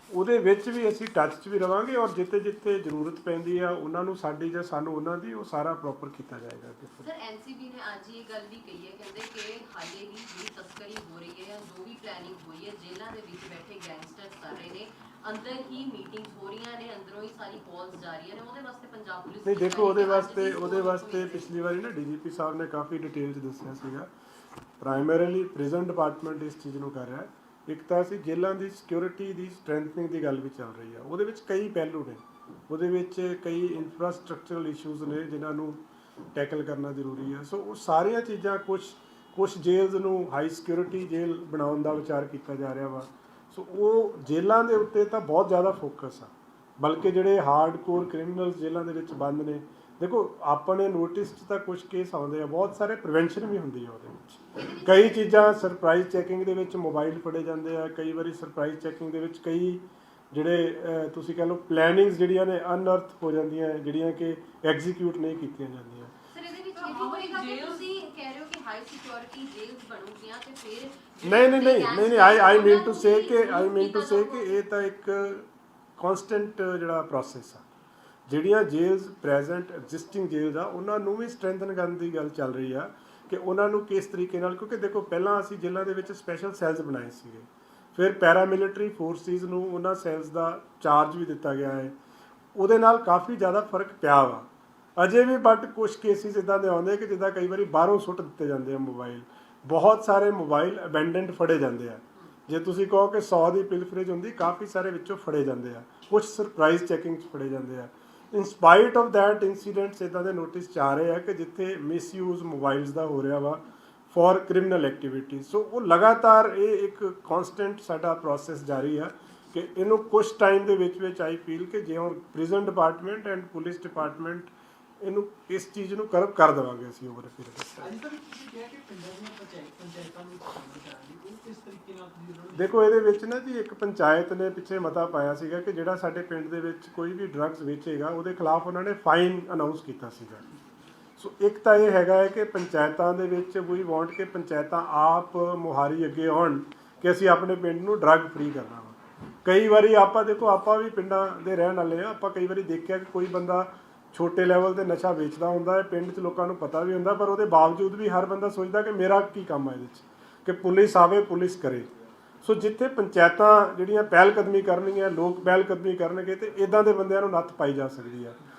ਉਹਦੇ ਵਿੱਚ ਵੀ ਅਸੀਂ ਟੱਚ 'ਚ ਵੀ ਰਵਾਂਗੇ, ਔਰ ਜਿੱਥੇ ਜਿੱਥੇ ਜ਼ਰੂਰਤ ਪੈਂਦੀ ਆ ਉਹਨਾਂ ਨੂੰ ਸਾਡੀ ਜਾਂ ਸਾਨੂੰ ਉਹਨਾਂ ਦੀ, ਉਹ ਸਾਰਾ ਪ੍ਰੋਪਰ ਕੀਤਾ ਜਾਏਗਾ। ਸਰ, NCB ਨੇ ਅੱਜ ਇਹ ਗੱਲ ਵੀ ਕਹੀ ਹੈ, ਕਹਿੰਦੇ ਕਿ ਹਾਲੇ ਵੀ ਜਿਹੜੀ ਤਸਕਰੀ ਹੋ ਰਹੀ ਹੈ, ਜੋ ਵੀ ਪਲੈਨਿੰਗ ਹੋਈ ਹੈ, ਜੇਲ੍ਹਾਂ ਦੇ ਵਿੱਚ ਬੈਠੇ ਗੈਂਗਸਟਰ ਕਰ ਰਹੇ ਨੇ, ਅੰਦਰ ਹੀ ਮੀਟਿੰਗਸ ਹੋ ਰਹੀਆਂ ਨੇ, ਅੰਦਰੋਂ ਹੀ ਸਾਰੀ ਕਾਲਸ ਜਾ ਰਹੀਆਂ ਨੇ। ਉਹਦੇ ਵਾਸਤੇ ਪੰਜਾਬ ਪੁਲਿਸ ਨਹੀਂ ਦੇਖੋ, ਉਹਦੇ ਵਾਸਤੇ ਪਿਛਲੀ ਵਾਰੀ ਨਾ DGP ਸਾਹਿਬ ਨੇ ਕਾਫੀ ਡਿਟੇਲ 'ਚ ਦੱਸਿਆ ਸੀਗਾ। ਪ੍ਰਾਇਮਰੀਲੀ ਪ੍ਰਿਜ਼ਨ ਡਿਪਾਰਟਮੈਂਟ ਇਸ ਚੀਜ਼ ਨੂੰ ਕਰ ਰਿਹਾ। ਇੱਕ ਤਾਂ ਅਸੀਂ ਜੇਲ੍ਹਾਂ ਦੀ ਸਿਕਿਉਰਿਟੀ ਦੀ ਸਟਰੈਂਥਨਿੰਗ ਦੀ ਗੱਲ ਵੀ ਚੱਲ ਰਹੀ ਆ, ਉਹਦੇ ਵਿੱਚ ਕਈ ਪਹਿਲੂ ਨੇ, ਉਹਦੇ ਵਿੱਚ ਕਈ ਇਨਫਰਾਸਟਰਕਚਰਲ ਇਸ਼ੂਜ਼ ਨੇ ਜਿਨ੍ਹਾਂ ਨੂੰ ਟੈਕਲ ਕਰਨਾ ਜ਼ਰੂਰੀ ਹੈ। ਸੋ ਉਹ ਸਾਰੀਆਂ ਚੀਜ਼ਾਂ, ਕੁਛ ਜੇਲ੍ਹ ਨੂੰ ਹਾਈ ਸਿਕਿਉਰਿਟੀ ਜੇਲ੍ਹ ਬਣਾਉਣ ਦਾ ਵਿਚਾਰ ਕੀਤਾ ਜਾ ਰਿਹਾ ਵਾ। ਸੋ ਉਹ ਜੇਲ੍ਹਾਂ ਦੇ ਉੱਤੇ ਤਾਂ ਬਹੁਤ ਜ਼ਿਆਦਾ ਫੋਕਸ ਆ, ਬਲਕਿ ਜਿਹੜੇ ਹਾਰਡ ਕੋਰ ਕ੍ਰਿਮੀਨਲਸ ਜੇਲ੍ਹਾਂ ਦੇ ਵਿੱਚ ਬੰਦ ਨੇ, ਦੇਖੋ ਆਪਣੇ ਨੋਟਿਸ 'ਚ ਤਾਂ ਕੁਝ ਕੇਸ ਆਉਂਦੇ ਆ, ਬਹੁਤ ਸਾਰੇ ਪ੍ਰੀਵੈਂਸ਼ਨ ਵੀ ਹੁੰਦੀ ਆ ਉਹਦੇ ਵਿੱਚ। ਕਈ ਚੀਜ਼ਾਂ ਸਰਪ੍ਰਾਈਜ਼ ਚੈਕਿੰਗ ਦੇ ਵਿੱਚ ਮੋਬਾਈਲ ਫੜੇ ਜਾਂਦੇ ਆ, ਕਈ ਵਾਰੀ ਸਰਪ੍ਰਾਈਜ਼ ਚੈਕਿੰਗ ਦੇ ਵਿੱਚ ਕਈ ਜਿਹੜੇ ਤੁਸੀਂ ਕਹਿ ਲਓ ਪਲੈਨਿੰਗਸ ਜਿਹੜੀਆਂ ਨੇ ਅਨਅਰਥ ਹੋ ਜਾਂਦੀਆਂ, ਜਿਹੜੀਆਂ ਕਿ ਐਗਜ਼ੀਕਿਊਟ ਨਹੀਂ ਕੀਤੀਆਂ ਜਾਂਦੀਆਂ। ਸਰ, ਇਹਦੇ ਵਿੱਚ ਇਹ ਵੀ ਹੋਏਗਾ ਕਿ ਤੁਸੀਂ ਕਹਿ ਰਹੇ ਹੋ ਕਿ ਹਾਈ ਸਿਕਿਉਰਿਟੀ ਜੇਲ੍ਸ ਬਣੂਗੀਆਂ ਤੇ ਫਿਰ ਨਹੀਂ ਆਈ ਮੀਨ ਟੂ ਸੇ ਕਿ ਇਹ ਤਾਂ ਇੱਕ ਕਨਸਟੈਂਟ ਜਿਹੜਾ ਪ੍ਰੋਸੈਸ ਆ। ਜਿਹੜੀਆਂ ਜੇਲਸ ਪ੍ਰੈਜ਼ੈਂਟ ਐਗਜ਼ਿਸਟਿੰਗ ਜੇਲਸ ਆ ਉਹਨਾਂ ਨੂੰ ਵੀ ਸਟਰੈਂਥਨ ਕਰਨ ਦੀ ਗੱਲ ਚੱਲ ਰਹੀ ਆ ਕਿ ਉਹਨਾਂ ਨੂੰ ਕਿਸ ਤਰੀਕੇ ਨਾਲ, ਕਿਉਂਕਿ ਦੇਖੋ ਪਹਿਲਾਂ ਅਸੀਂ ਜੇਲ੍ਹਾਂ ਦੇ ਵਿੱਚ ਸਪੈਸ਼ਲ ਸੈੱਲਸ ਬਣਾਏ ਸੀਗੇ, ਫਿਰ ਪੈਰਾਮਿਲਟਰੀ ਫੋਰਸਿਸ ਨੂੰ ਉਹਨਾਂ ਸੈੱਲਸ ਦਾ ਚਾਰਜ ਵੀ ਦਿੱਤਾ ਗਿਆ ਹੈ, ਉਹਦੇ ਨਾਲ ਕਾਫੀ ਜ਼ਿਆਦਾ ਫਰਕ ਪਿਆ ਵਾ ਅਜੇ ਵੀ। ਬਟ ਕੁਝ ਕੇਸਿਸ ਇੱਦਾਂ ਦੇ ਆਉਂਦੇ ਕਿ ਜਿੱਦਾਂ ਕਈ ਵਾਰੀ ਬਾਹਰੋਂ ਸੁੱਟ ਦਿੱਤੇ ਜਾਂਦੇ ਆ ਮੋਬਾਈਲ, ਬਹੁਤ ਸਾਰੇ ਮੋਬਾਈਲ ਅਬੈਂਡਨਡ ਫੜੇ ਜਾਂਦੇ ਆ। ਜੇ ਤੁਸੀਂ ਕਹੋ ਕਿ 100 ਦੀ ਪਿਲਫਰੇਜ ਹੁੰਦੀ, ਕਾਫੀ ਸਾਰੇ ਵਿੱਚੋਂ ਫੜੇ ਜਾਂਦੇ ਆ, ਕੁਝ ਸਰਪ੍ਰਾਈਜ਼ ਚੈਕਿੰਗ 'ਚ ਫੜੇ ਜਾਂਦੇ ਆ। ਇਨ ਸਪਾਈਟ ਆਫ ਦੈਟ ਇਨਸੀਡੈਂਟਸ ਇੱਦਾਂ ਦੇ ਨੋਟਿਸ 'ਚ ਆ ਰਹੇ ਆ ਕਿ ਜਿੱਥੇ ਮਿਸਯੂਜ਼ ਮੋਬਾਈਲਸ ਦਾ ਹੋ ਰਿਹਾ ਵਾ ਫॉर ਕ੍ਰਿਮੀਨਲ ਐਕਟੀਵਿਟੀ। ਸੋ ਉਹ ਲਗਾਤਾਰ ਇਹ ਇੱਕ ਕਨਸਟੈਂਟ ਸਾਡਾ ਪ੍ਰੋਸੈਸ ਜਾਰੀ ਆ ਕਿ ਇਹਨੂੰ ਕੁਝ ਟਾਈਮ ਦੇ ਵਿੱਚ ਆਈ ਫੀਲ ਕਿ ਜੇ ਹੁਣ prison department and police department ਇਹਨੂੰ ਇਸ ਚੀਜ਼ ਨੂੰ ਕਰਬ ਕਰ ਦੇਵਾਂਗੇ ਅਸੀਂ ਓਵਰ ਪੀਰੀਅਡ। ਦੇਖੋ ਇਹਦੇ ਵਿੱਚ ਨਾ ਜੀ ਇੱਕ ਪੰਚਾਇਤ ਨੇ ਪਿੱਛੇ ਮਤਾ ਪਾਇਆ ਸੀਗਾ ਕਿ ਜਿਹੜਾ ਸਾਡੇ ਪਿੰਡ ਦੇ ਵਿੱਚ ਕੋਈ ਵੀ ਡਰੱਗਸ ਵੇਚੇਗਾ ਉਹਦੇ ਖਿਲਾਫ ਉਹਨਾਂ ਨੇ ਫਾਈਨ ਅਨਾਉਂਸ ਕੀਤਾ ਸੀਗਾ। ਸੋ ਇੱਕ ਤਾਂ ਇਹ ਹੈਗਾ ਹੈ ਕਿ ਪੰਚਾਇਤਾਂ ਦੇ ਵਿੱਚ ਵੀ ਵਾਂਟ ਕਿ ਪੰਚਾਇਤਾਂ ਆਪ ਮੁਹਾਰੀ ਅੱਗੇ ਆਉਣ ਕਿ ਅਸੀਂ ਆਪਣੇ ਪਿੰਡ ਨੂੰ ਡਰੱਗ ਫ੍ਰੀ ਕਰਨਾ ਵਾ। ਕਈ ਵਾਰੀ ਆਪਾਂ ਦੇਖੋ, ਆਪਾਂ ਵੀ ਪਿੰਡਾਂ ਦੇ ਰਹਿਣ ਵਾਲੇ ਆ, ਆਪਾਂ ਕਈ ਵਾਰੀ ਦੇਖਿਆ ਕਿ ਕੋਈ ਬੰਦਾ ਛੋਟੇ ਲੈਵਲ 'ਤੇ ਨਸ਼ਾ ਵੇਚਦਾ ਹੁੰਦਾ ਹੈ, ਪਿੰਡ 'ਚ ਲੋਕਾਂ ਨੂੰ ਪਤਾ ਵੀ ਹੁੰਦਾ, ਪਰ ਉਹਦੇ ਬਾਵਜੂਦ ਵੀ ਹਰ ਬੰਦਾ ਸੋਚਦਾ ਕਿ ਮੇਰਾ ਕੀ ਕੰਮ ਹੈ ਇਹਦੇ 'ਚ, ਕਿ ਪੁਲਿਸ ਆਵੇ ਪੁਲਿਸ ਕਰੇ। ਸੋ ਜਿੱਥੇ ਪੰਚਾਇਤਾਂ ਜਿਹੜੀਆਂ ਪਹਿਲ ਕਦਮੀ ਕਰਨਗੀਆਂ, ਲੋਕ ਪਹਿਲ ਕਦਮੀ ਕਰਨਗੇ, ਤੇ ਇੱਦਾਂ ਦੇ ਬੰਦਿਆਂ ਨੂੰ ਨੱਥ ਪਾਈ ਜਾ ਸਕਦੀ ਆ।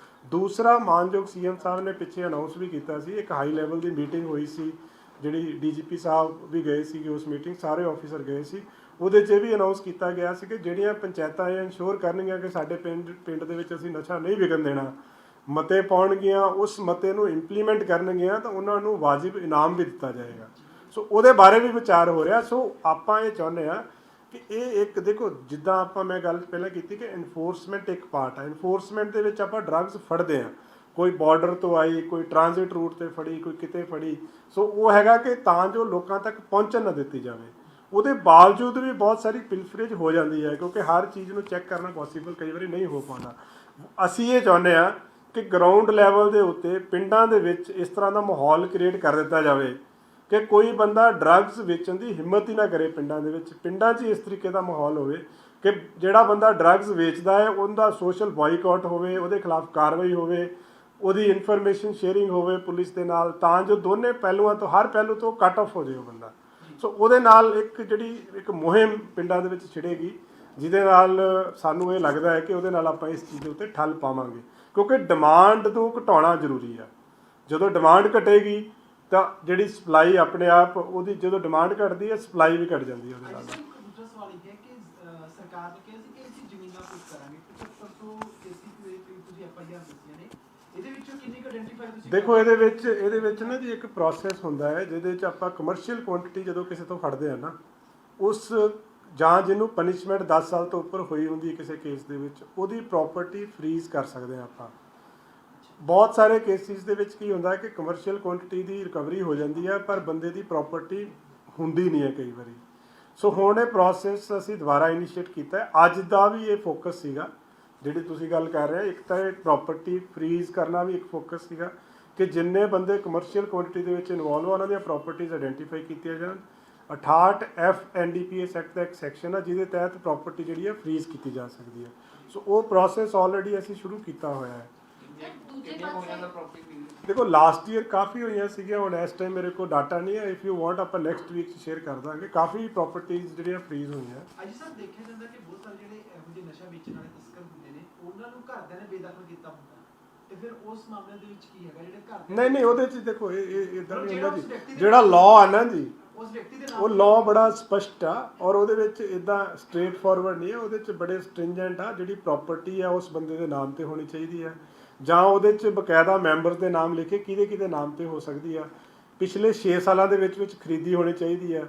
ਦੂਸਰਾ, ਮਾਨਯੋਗ ਸੀਐਮ ਸਾਹਿਬ ਨੇ ਪਿੱਛੇ ਅਨਾਉਂਸ ਵੀ ਕੀਤਾ ਸੀ, ਇੱਕ ਹਾਈ ਲੈਵਲ ਦੀ ਮੀਟਿੰਗ ਹੋਈ ਸੀ ਜਿਹੜੀ ਡੀਜੀਪੀ ਸਾਹਿਬ ਵੀ ਗਏ ਸੀਗੇ ਉਸ ਮੀਟਿੰਗ, ਸਾਰੇ ਆਫੀਸਰ ਗਏ ਸੀ। ਉਹਦੇ 'ਚ ਵੀ ਅਨਾਉਂਸ ਕੀਤਾ ਗਿਆ ਸੀ ਕਿ ਜਿਹੜੀਆਂ ਪੰਚਾਇਤਾਂ ਇਹ ਇਨਸ਼ੋਰ ਕਰਨਗੀਆਂ ਕਿ ਸਾਡੇ ਪਿੰਡ ਦੇ ਵਿੱਚ ਅਸੀਂ ਨਸ਼ਾ ਨਹੀਂ ਵਿਕਣ ਦੇਣਾ, ਮਤੇ ਪਾਉਣਗੀਆਂ, ਉਸ ਮਤੇ ਨੂੰ ਇੰਪਲੀਮੈਂਟ ਕਰਨਗੀਆਂ, ਤਾਂ ਉਹਨਾਂ ਨੂੰ ਵਾਜਿਬ ਇਨਾਮ ਵੀ ਦਿੱਤਾ ਜਾਏਗਾ। ਸੋ ਉਹਦੇ ਬਾਰੇ ਵੀ ਵਿਚਾਰ ਹੋ ਰਿਹਾ। ਸੋ ਆਪਾਂ ਇਹ ਚਾਹੁੰਦੇ ਹਾਂ ਕਿ ਇਹ ਇੱਕ ਦੇਖੋ, ਜਿੱਦਾਂ ਆਪਾਂ ਮੈਂ ਗੱਲ ਪਹਿਲਾਂ ਕੀਤੀ ਕਿ ਇਨਫੋਰਸਮੈਂਟ ਇੱਕ ਪਾਰਟ ਹੈ। ਇਨਫੋਰਸਮੈਂਟ ਦੇ ਵਿੱਚ ਆਪਾਂ ਡਰੱਗਸ ਫੜਦੇ ਹਾਂ, ਕੋਈ ਬਾਰਡਰ ਤੋਂ ਆਈ, ਕੋਈ ਟ੍ਰਾਂਜ਼ਿਟ ਰੂਟ 'ਤੇ ਫੜੀ, ਕੋਈ ਕਿਤੇ ਫੜੀ। ਸੋ ਉਹ ਹੈਗਾ ਕਿ ਤਾਂ ਜੋ ਲੋਕਾਂ ਤੱਕ ਪਹੁੰਚਣ ਨਾ ਦਿੱਤੀ ਜਾਵੇ। ਉਹਦੇ ਬਾਵਜੂਦ ਵੀ ਬਹੁਤ ਸਾਰੀ ਪਿਲਫਰੇਜ ਹੋ ਜਾਂਦੀ ਹੈ ਕਿਉਂਕਿ ਹਰ ਚੀਜ਼ ਨੂੰ ਚੈੱਕ ਕਰਨਾ ਪੋਸੀਬਲ ਕਈ ਵਾਰੀ ਨਹੀਂ ਹੋ ਪਾਉਂਦਾ। ਅਸੀਂ ਇਹ ਚਾਹੁੰਦੇ ਹਾਂ ਕਿ ਗਰਾਊਂਡ ਲੈਵਲ ਦੇ ਉੱਤੇ ਪਿੰਡਾਂ ਦੇ ਵਿੱਚ ਇਸ ਤਰ੍ਹਾਂ ਦਾ ਮਾਹੌਲ ਕ੍ਰੀਏਟ ਕਰ ਦਿੱਤਾ ਜਾਵੇ ਕਿ ਕੋਈ ਬੰਦਾ ਡਰੱਗਸ ਵੇਚਣ ਦੀ ਹਿੰਮਤ ਹੀ ਨਾ ਕਰੇ। ਪਿੰਡਾਂ ਦੇ ਵਿੱਚ, ਪਿੰਡਾਂ 'ਚ ਇਸ ਤਰੀਕੇ ਦਾ ਮਾਹੌਲ ਹੋਵੇ ਕਿ ਜਿਹੜਾ ਬੰਦਾ ਡਰੱਗਸ ਵੇਚਦਾ ਹੈ ਉਹਦਾ ਸੋਸ਼ਲ ਬਾਈਕਾਟ ਹੋਵੇ, ਉਹਦੇ ਖਿਲਾਫ ਕਾਰਵਾਈ ਹੋਵੇ, ਉਹਦੀ ਇਨਫੋਰਮੇਸ਼ਨ ਸ਼ੇਅਰਿੰਗ ਹੋਵੇ ਪੁਲਿਸ ਦੇ ਨਾਲ, ਤਾਂ ਜੋ ਦੋਨੇ ਪਹਿਲੂਆਂ ਤੋਂ, ਹਰ ਪਹਿਲੂ ਤੋਂ ਕੱਟ ਆਫ ਹੋ ਜਾਏ ਉਹ ਬੰਦਾ। ਸੋ ਉਹਦੇ ਨਾਲ ਇੱਕ ਮੁਹਿੰਮ ਪਿੰਡਾਂ ਦੇ ਵਿੱਚ ਛਿੜੇਗੀ, ਜਿਹਦੇ ਨਾਲ ਸਾਨੂੰ ਇਹ ਲੱਗਦਾ ਹੈ ਕਿ ਉਹਦੇ ਨਾਲ ਆਪਾਂ ਇਸ ਚੀਜ਼ ਦੇ ਉੱਤੇ ਠੱਲ ਪਾਵਾਂਗੇ, ਕਿਉਂਕਿ ਡਿਮਾਂਡ ਨੂੰ ਘਟਾਉਣਾ ਜ਼ਰੂਰੀ ਆ। ਜਦੋਂ ਡਿਮਾਂਡ ਘਟੇਗੀ ਤਾਂ ਜਿਹੜੀ ਸਪਲਾਈ ਆਪਣੇ ਆਪ ਉਹਦੀ, ਜਦੋਂ ਡਿਮਾਂਡ ਘਟਦੀ ਹੈ ਸਪਲਾਈ ਵੀ ਘਟ ਜਾਂਦੀ ਹੈ ਉਹਦੇ ਨਾਲ। ਦੂਜਾ ਸਵਾਲ ਇਹ ਹੈ ਕਿ ਸਰਕਾਰ ਨੇ ਕਿਹਾ ਸੀ ਕਿ ਅਸੀਂ ਜ਼ਮੀਨਾਂ ਕੁਝ ਕਰਾਂਗੇ, 7500 ਕੇਸੀ ਤੁਸੀਂ ਐਫਆਈਆਰ ਦਿੱਤੀਆਂ ਨੇ, ਇਹਦੇ ਵਿੱਚੋਂ ਕਿੰਨੀ ਕੁ ਆਇਡੈਂਟੀਫਾਈ ਤੁਸੀਂ? ਦੇਖੋ ਇਹਦੇ ਵਿੱਚ ਨਾ ਜੀ ਇੱਕ ਪ੍ਰੋਸੈਸ ਹੁੰਦਾ ਹੈ ਜਿਹਦੇ 'ਚ ਆਪਾਂ ਕਮਰਸ਼ੀਅਲ ਕੁਆਂਟੀਟੀ ਜਦੋਂ ਕਿਸੇ ਤੋਂ ਫੜਦੇ ਆ ਨਾ, ਉਸ ਜਾਂ ਜਿਹਨੂੰ ਪਨਿਸ਼ਮੈਂਟ 10 ਸਾਲ ਤੋਂ ਉੱਪਰ ਹੋਈ ਹੁੰਦੀ ਹੈ ਕਿਸੇ ਕੇਸ ਦੇ ਵਿੱਚ, ਉਹਦੀ ਪ੍ਰਾਪਰਟੀ ਫਰੀਜ਼ ਕਰ ਸਕਦੇ ਹਾਂ ਆਪਾਂ। ਬਹੁਤ ਸਾਰੇ ਕੇਸਿਸ ਦੇ ਵਿੱਚ ਕੀ ਹੁੰਦਾ ਕਿ ਕਮਰਸ਼ੀਅਲ ਕੁਆਂਟੀਟੀ ਦੀ ਰਿਕਵਰੀ ਹੋ ਜਾਂਦੀ ਹੈ ਪਰ ਬੰਦੇ ਦੀ ਪ੍ਰਾਪਰਟੀ ਹੁੰਦੀ ਨਹੀਂ ਹੈ ਕਈ ਵਾਰੀ। ਸੋ ਹੁਣ ਇਹ ਪ੍ਰੋਸੈਸ ਅਸੀਂ ਦੁਬਾਰਾ ਇਨੀਸ਼ੀਏਟ ਕੀਤਾ ਹੈ। ਅੱਜ ਦਾ ਵੀ ਇਹ ਫੋਕਸ ਸੀਗਾ ਜਿਹੜੀ ਤੁਸੀਂ ਗੱਲ ਕਰ ਰਹੇ ਹੋ। ਇੱਕ ਤਾਂ ਇਹ ਪ੍ਰਾਪਰਟੀ ਫਰੀਜ਼ ਕਰਨਾ ਵੀ ਇੱਕ ਫੋਕਸ ਸੀਗਾ ਕਿ ਜਿੰਨੇ ਬੰਦੇ ਕਮਰਸ਼ੀਅਲ ਕੁਆਂਟੀਟੀ ਦੇ ਵਿੱਚ ਇਨਵੋਲਵ ਆ ਉਹਨਾਂ ਦੀਆਂ ਪ੍ਰਾਪਰਟੀਜ਼ ਆਇਡੈਂਟੀਫਾਈ ਕੀਤੀਆਂ ਜਾਣ। 68 F NDPS ਐਕਟ ਦਾ ਇੱਕ ਸੈਕਸ਼ਨ ਹੈ ਜਿਹਦੇ ਤਹਿਤ ਪ੍ਰਾਪਰਟੀ ਜਿਹੜੀ ਹੈ ਫਰੀਜ਼ ਕੀਤੀ ਜਾ ਸਕਦੀ ਹੈ। ਸੋ ਉਹ ਪ੍ਰੋਸੈਸ ਆਲਰੇਡੀ ਅਸੀਂ ਸ਼ੁਰੂ ਕੀਤਾ ਹੋਇਆ ਹੈ। ਦੇਖੋ ਲਾਸਟ ਈਅਰ ਕਾਫੀ ਹੋਈਆਂ ਸੀਗੀਆਂ, ਹੁਣ ਇਸ ਟਾਈਮ ਮੇਰੇ ਕੋਲ ਡਾਟਾ ਨਹੀਂ ਹੈ। ਇਫ ਯੂ ਵਾਂਟ ਆਪਾਂ ਨੈਕਸਟ ਵੀਕ ਸ਼ੇਅਰ ਕਰ ਦਾਂਗੇ। ਕਾਫੀ ਪ੍ਰਾਪਰਟੀਜ਼ ਜਿਹੜੀਆਂ ਫਰੀਜ਼ ਹੋਈਆਂ। ਅੱਜ ਸਰ ਦੇਖਿਆ ਜਾਂਦਾ ਕਿ ਬਹੁਤ ਸਾਰੇ ਜਿਹੜੇ ਇਹੋ ਜਿਹੇ ਨਸ਼ਾ ਵੇਚਣ ਵਾਲੇ ਤਸਕਰ ਹੁੰਦੇ ਨੇ, ਉਹਨਾਂ ਨੂੰ ਘਰਦਿਆਂ ਨੇ ਬੇਦਖਲ ਕੀਤਾ ਹੁੰਦਾ, ਤੇ ਫਿਰ ਉਸ ਮਾਮਲੇ ਦੇ ਵਿੱਚ ਕੀ ਹੈਗਾ ਜਿਹੜੇ ਘਰ ਨਹੀਂ ਉਹਦੇ 'ਚ ਦੇਖੋ ਇਹ ਇਦਾਂ ਨਹੀਂ ਹੁੰਦਾ ਜੀ। ਜਿਹੜਾ ਲਾਅ ਆ ਨਾ ਜੀ, ਉਸ ਵਿਅਕਤੀ ਦੇ ਨਾਮ, ਉਹ ਲਾਅ ਬੜਾ ਸਪਸ਼ਟ ਆ ਔਰ ਉਹਦੇ ਵਿੱਚ ਇਦਾਂ ਸਟ੍ਰੇਟ ਫਾਰਵਰਡ ਨਹੀਂ ਹੈ। ਉਹਦੇ 'ਚ ਬੜੇ ਸਟ੍ਰਿੰਜੈਂਟ ਆ। ਜਿਹੜੀ ਪ੍ਰਾਪਰਟੀ ਆ ਉਸ ਬੰਦੇ ਦੇ ਨਾਮ ਤੇ ਹੋਣੀ ਚਾਹੀਦੀ ਆ, ਜਾਂ ਉਹਦੇ 'ਚ ਬਕਾਇਦਾ ਮੈਂਬਰਸ ਦੇ ਨਾਮ ਲਿਖੇ ਕਿਹਦੇ ਨਾਮ ਤੇ ਹੋ ਸਕਦੀ ਆ, ਪਿਛਲੇ 6 ਸਾਲਾਂ ਦੇ ਵਿੱਚ ਖਰੀਦੀ ਹੋਣੀ ਚਾਹੀਦੀ ਆ।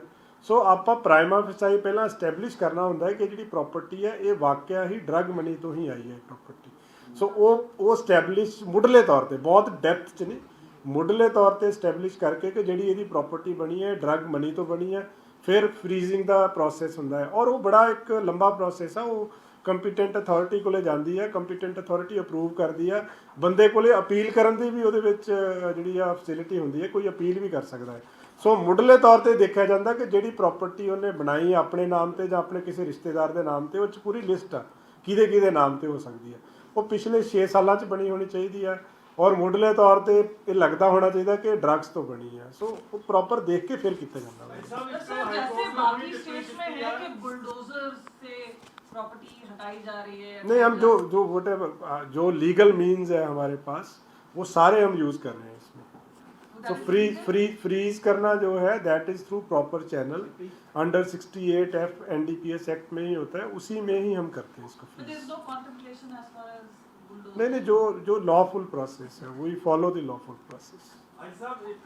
ਸੋ ਆਪਾਂ ਪ੍ਰਾਈਮਾ ਫੇਸਾਈ ਪਹਿਲਾਂ ਐਸਟੈਬਲਿਸ਼ ਕਰਨਾ ਹੁੰਦਾ ਹੈ ਕਿ ਜਿਹੜੀ ਪ੍ਰਾਪਰਟੀ ਹੈ ਇਹ ਵਾਕਿਆ ਹੀ ਡਰੱਗ ਮਨੀ ਤੋਂ ਹੀ ਆਈ ਹੈ ਪ੍ਰਾਪਰਟੀ। ਸੋ ਉਹ ਐਸਟੈਬਲਿਸ਼ ਮੁੱਢਲੇ ਤੌਰ ਤੇ, ਬਹੁਤ ਡੈਪਥ 'ਚ ਨਹੀਂ, ਮੁੱਢਲੇ ਤੌਰ ਤੇ ਐਸਟੈਬਲਿਸ਼ ਕਰਕੇ ਕਿ ਜਿਹੜੀ ਇਹਦੀ ਪ੍ਰਾਪਰਟੀ ਬਣੀ ਹੈ ਡਰੱਗ ਮਨੀ ਤੋਂ ਬਣੀ ਹੈ। ਫਿਰ ਫਰੀਜ਼ਿੰਗ ਦਾ ਪ੍ਰੋਸੈਸ ਹੁੰਦਾ ਹੈ ਔਰ ਉਹ ਬੜਾ ਇੱਕ ਲੰਬਾ ਪ੍ਰੋਸੈਸ ਆ। ਉਹ ਕੰਪੀਟੈਂਟ ਅਥਾਰਟੀ ਕੋਲੇ ਜਾਂਦੀ ਹੈ, ਕੰਪੀਟੈਂਟ ਅਥਾਰਟੀ ਅਪਰੂਵ ਕਰਦੀ ਆ। ਬੰਦੇ ਕੋਲੇ ਅਪੀਲ ਕਰਨ ਦੀ ਵੀ ਉਹਦੇ ਵਿੱਚ ਜਿਹੜੀ ਆ ਫੈਸਿਲਿਟੀ ਹੁੰਦੀ ਹੈ, ਕੋਈ ਅਪੀਲ ਵੀ ਕਰ ਸਕਦਾ ਹੈ। ਸੋ ਮੁੱਢਲੇ ਤੌਰ ਤੇ ਦੇਖਿਆ ਜਾਂਦਾ ਕਿ ਜਿਹੜੀ ਪ੍ਰਾਪਰਟੀ ਉਹਨੇ ਬਣਾਈ ਆਪਣੇ ਨਾਮ ਤੇ ਜਾਂ ਆਪਣੇ ਕਿਸੇ ਰਿਸ਼ਤੇਦਾਰ ਦੇ ਨਾਮ ਤੇ, ਉਹ 'ਚ ਪੂਰੀ ਲਿਸਟ ਆ ਕਿਹਦੇ ਨਾਮ ਤੇ ਹੋ ਸਕਦੀ ਹੈ। ਉਹ ਪਿਛਲੇ 6 ਸਾਲਾਂ 'ਚ ਬਣੀ ਹੋਣੀ ਚਾਹੀਦੀ ਆ ਔਰ ਮੁੱਢਲੇ ਤੌਰ ਤੇ ਇਹ ਲੱਗਦਾ ਹੋਣਾ ਚਾਹੀਦਾ ਕਿ ਡਰੱਗਸ ਤੋਂ ਬਣੀ ਆ। ਸੋ ਉਹ ਪ੍ਰੋਪਰ ਦੇਖ ਕੇ ਫਿਰ ਕੀਤਾ ਜਾਂਦਾ ਵਾ। सर जैसे बाकी स्टेट्स में है कि बुलडोजर से प्रॉपर्टी हटाई जा रही है, नहीं, हम जो whatever जो लीगल मीन्स है हमारे पास वो सारे हम यूज़ कर रहे हैं इसमें। तो फ्रीज करना जो है that is through proper channel under 68F NDPS act में ही होता है, उसी में ही हम करते हैं इसको But there is freeze. no contemplation as far as bulldozer. नहीं, जो लॉफुल प्रोसेस है we follow the lawful process. ਅੱਜ ਸਾਹਿਬ ਇੱਕ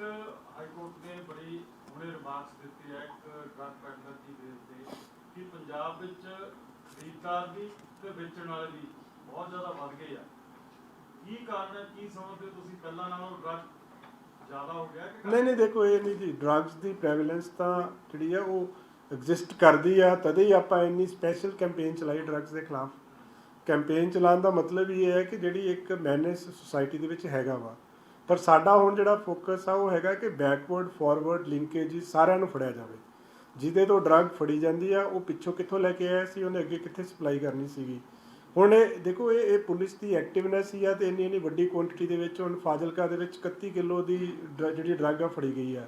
ਹਾਈ ਕੋਰਟ ਨੇ ਬੜੀ ਹੁਣੇ ਰਿਮਾਰਕਸ ਦਿੱਤੀ ਹੈ ਇੱਕ ਡਰੱਗ ਪੈਡਲਰ ਦੀ ਬੇਸ ਤੇ ਕਿ ਪੰਜਾਬ ਵਿੱਚ ਖਰੀਦਦਾਰ ਵੀ ਤੇ ਵੇਚਣ ਵਾਲੇ ਵੀ ਬਹੁਤ ਜ਼ਿਆਦਾ ਵੱਧ ਗਏ ਆ। ਕੀ ਕਾਰਨ ਹੈ, ਕੀ ਸਮਝਦੇ ਹੋ ਤੁਸੀਂ, ਪਹਿਲਾਂ ਨਾਲੋਂ ਡਰੱਗ ਜ਼ਿਆਦਾ ਹੋ ਗਿਆ ਕਿ ਨਹੀਂ ਦੇਖੋ ਇਹ ਨਹੀਂ ਜੀ, ਡਰੱਗਸ ਦੀ ਪ੍ਰੈਵਲੈਂਸ ਤਾਂ ਜਿਹੜੀ ਆ ਉਹ ਐਗਜ਼ਿਸਟ ਕਰਦੀ ਆ, ਤਦੇ ਹੀ ਆਪਾਂ ਇੰਨੀ ਸਪੈਸ਼ਲ ਕੈਂਪੇਨ ਚਲਾਈ ਡਰੱਗਸ ਦੇ ਖਿਲਾਫ। ਕੈਂਪੇਨ ਚਲਾਉਣ ਦਾ ਮਤਲਬ ਇਹ ਹੈ ਕਿ ਜਿਹੜੀ ਇੱਕ ਮੈਨੇਜ ਸੁਸਾਇਟੀ ਦੇ ਵਿੱਚ ਹੈਗਾ ਵਾ, ਪਰ ਸਾਡਾ ਹੁਣ ਜਿਹੜਾ ਫੋਕਸ ਆ ਉਹ ਹੈਗਾ ਕਿ ਬੈਕਵਰਡ ਫਾਰਵਰਡ ਲਿੰਕੇਜ ਸਾਰਿਆਂ ਨੂੰ ਫੜਿਆ ਜਾਵੇ। ਜਿਹਦੇ ਤੋਂ ਡਰੱਗ ਫੜੀ ਜਾਂਦੀ ਆ ਉਹ ਪਿੱਛੋਂ ਕਿੱਥੋਂ ਲੈ ਕੇ ਆਇਆ ਸੀ, ਉਹਨੇ ਅੱਗੇ ਕਿੱਥੇ ਸਪਲਾਈ ਕਰਨੀ ਸੀਗੀ। ਹੁਣ ਇਹ ਦੇਖੋ ਇਹ ਪੁਲਿਸ ਦੀ ਐਕਟਿਵਨੈਸ ਹੀ ਆ ਤੇ ਇੰਨੀ ਵੱਡੀ ਕੁਆਂਟੀਟੀ ਦੇ ਵਿੱਚ ਹੁਣ ਫਾਜ਼ਿਲਕਾ ਦੇ ਵਿੱਚ 31 ਕਿਲੋ ਦੀ ਜਿਹੜੀ ਡਰੱਗ ਆ ਫੜੀ ਗਈ ਆ,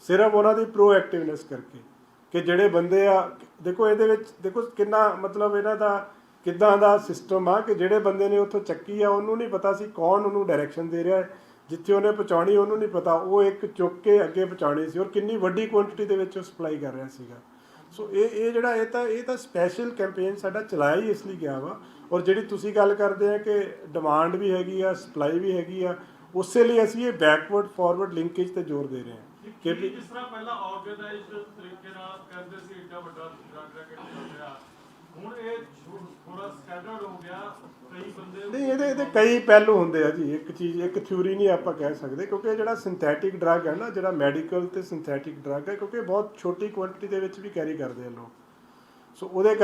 ਸਿਰਫ ਉਹਨਾਂ ਦੀ ਪ੍ਰੋ ਐਕਟਿਵਨੈਸ ਕਰਕੇ। ਕਿ ਜਿਹੜੇ ਬੰਦੇ ਆ ਦੇਖੋ ਇਹਦੇ ਵਿੱਚ ਦੇਖੋ ਕਿੰਨਾ ਮਤਲਬ ਇਹਨਾਂ ਦਾ ਕਿੱਦਾਂ ਦਾ ਸਿਸਟਮ ਆ ਕਿ ਜਿਹੜੇ ਬੰਦੇ ਨੇ ਉੱਥੋਂ ਚੱਕੀ ਆ ਉਹਨੂੰ ਨਹੀਂ ਪਤਾ ਸੀ ਕੌਣ ਉਹਨੂੰ ਡਾਇਰੈਕਸ਼ਨ ਦੇ ਰਿਹਾ, ਜਿੱਥੇ ਉਹਨੇ ਪਹੁੰਚਾਉਣੀ ਉਹਨੂੰ ਨਹੀਂ ਪਤਾ, ਉਹ ਇੱਕ ਚੁੱਕ ਕੇ ਅੱਗੇ ਪਹੁੰਚਾਉਣੀ ਸੀ ਔਰ ਕਿੰਨੀ ਵੱਡੀ ਕੁਆਂਟੀਟੀ ਦੇ ਵਿੱਚ ਉਹ ਸਪਲਾਈ ਕਰ ਰਿਹਾ ਸੀਗਾ। ਸੋ ਇਹ ਜਿਹੜਾ ਇਹ ਤਾਂ ਸਪੈਸ਼ਲ ਕੈਂਪੇਨ ਸਾਡਾ ਚਲਾਇਆ ਹੀ ਇਸ ਲਈ ਗਿਆ ਵਾ। ਔਰ ਜਿਹੜੀ ਤੁਸੀਂ ਗੱਲ ਕਰਦੇ ਆ ਕਿ ਡਿਮਾਂਡ ਵੀ ਹੈਗੀ ਆ, ਸਪਲਾਈ ਵੀ ਹੈਗੀ ਆ, ਉਸੇ ਲਈ ਅਸੀਂ ਇਹ ਬੈਕਵਰਡ ਫਾਰਵਰਡ ਲਿੰਕੇਜ ਤੇ ਜ਼ੋਰ ਦੇ ਰਹੇ ਹਾਂ ਕਿ ਜਿਸ ਤਰ੍ਹਾਂ ਪਹਿਲਾਂ ਆਰਗੇਨਾਈਜ਼ਡ ਤਰੀਕੇ ਨਾਲ ਕਰਦੇ ਸੀ ਏਡਾ ਵੱਡਾ ਡਰੱਗ ਰੈਕੇਟ ਚੱਲ ਰਿਹਾ, ਹੁਣ ਇਹ ਥੋੜਾ ਸਕੈਟਰਡ ਹੋ ਗਿਆ, ਕਈ ਬੰਦੇ ਨਹੀਂ ਇਹਦੇ ਕਈ ਪਹਿਲੂ ਹੁੰਦੇ ਆ ਜੀ। ਇੱਕ ਚੀਜ਼ ਇੱਕ ਥਿਊਰੀ ਨਹੀਂ ਆਪਾਂ ਕਹਿ ਸਕਦੇ, ਕਿਉਂਕਿ ਜਿਹੜਾ ਸਿੰਥੈਟਿਕ ਡਰੱਗ ਹੈ ਨਾ, ਜਿਹੜਾ ਮੈਡੀਕਲ ਤੇ ਸਿੰਥੈਟਿਕ ਡਰੱਗ ਹੈ, ਕਿਉਂਕਿ ਬਹੁਤ ਛੋਟੀ ਕੁਆਂਟੀਟੀ ਦੇ ਵਿੱਚ ਵੀ ਕੈਰੀ ਕਰਦੇ ਆ ਲੋਕ। ਸੋ ਉਹਦੇ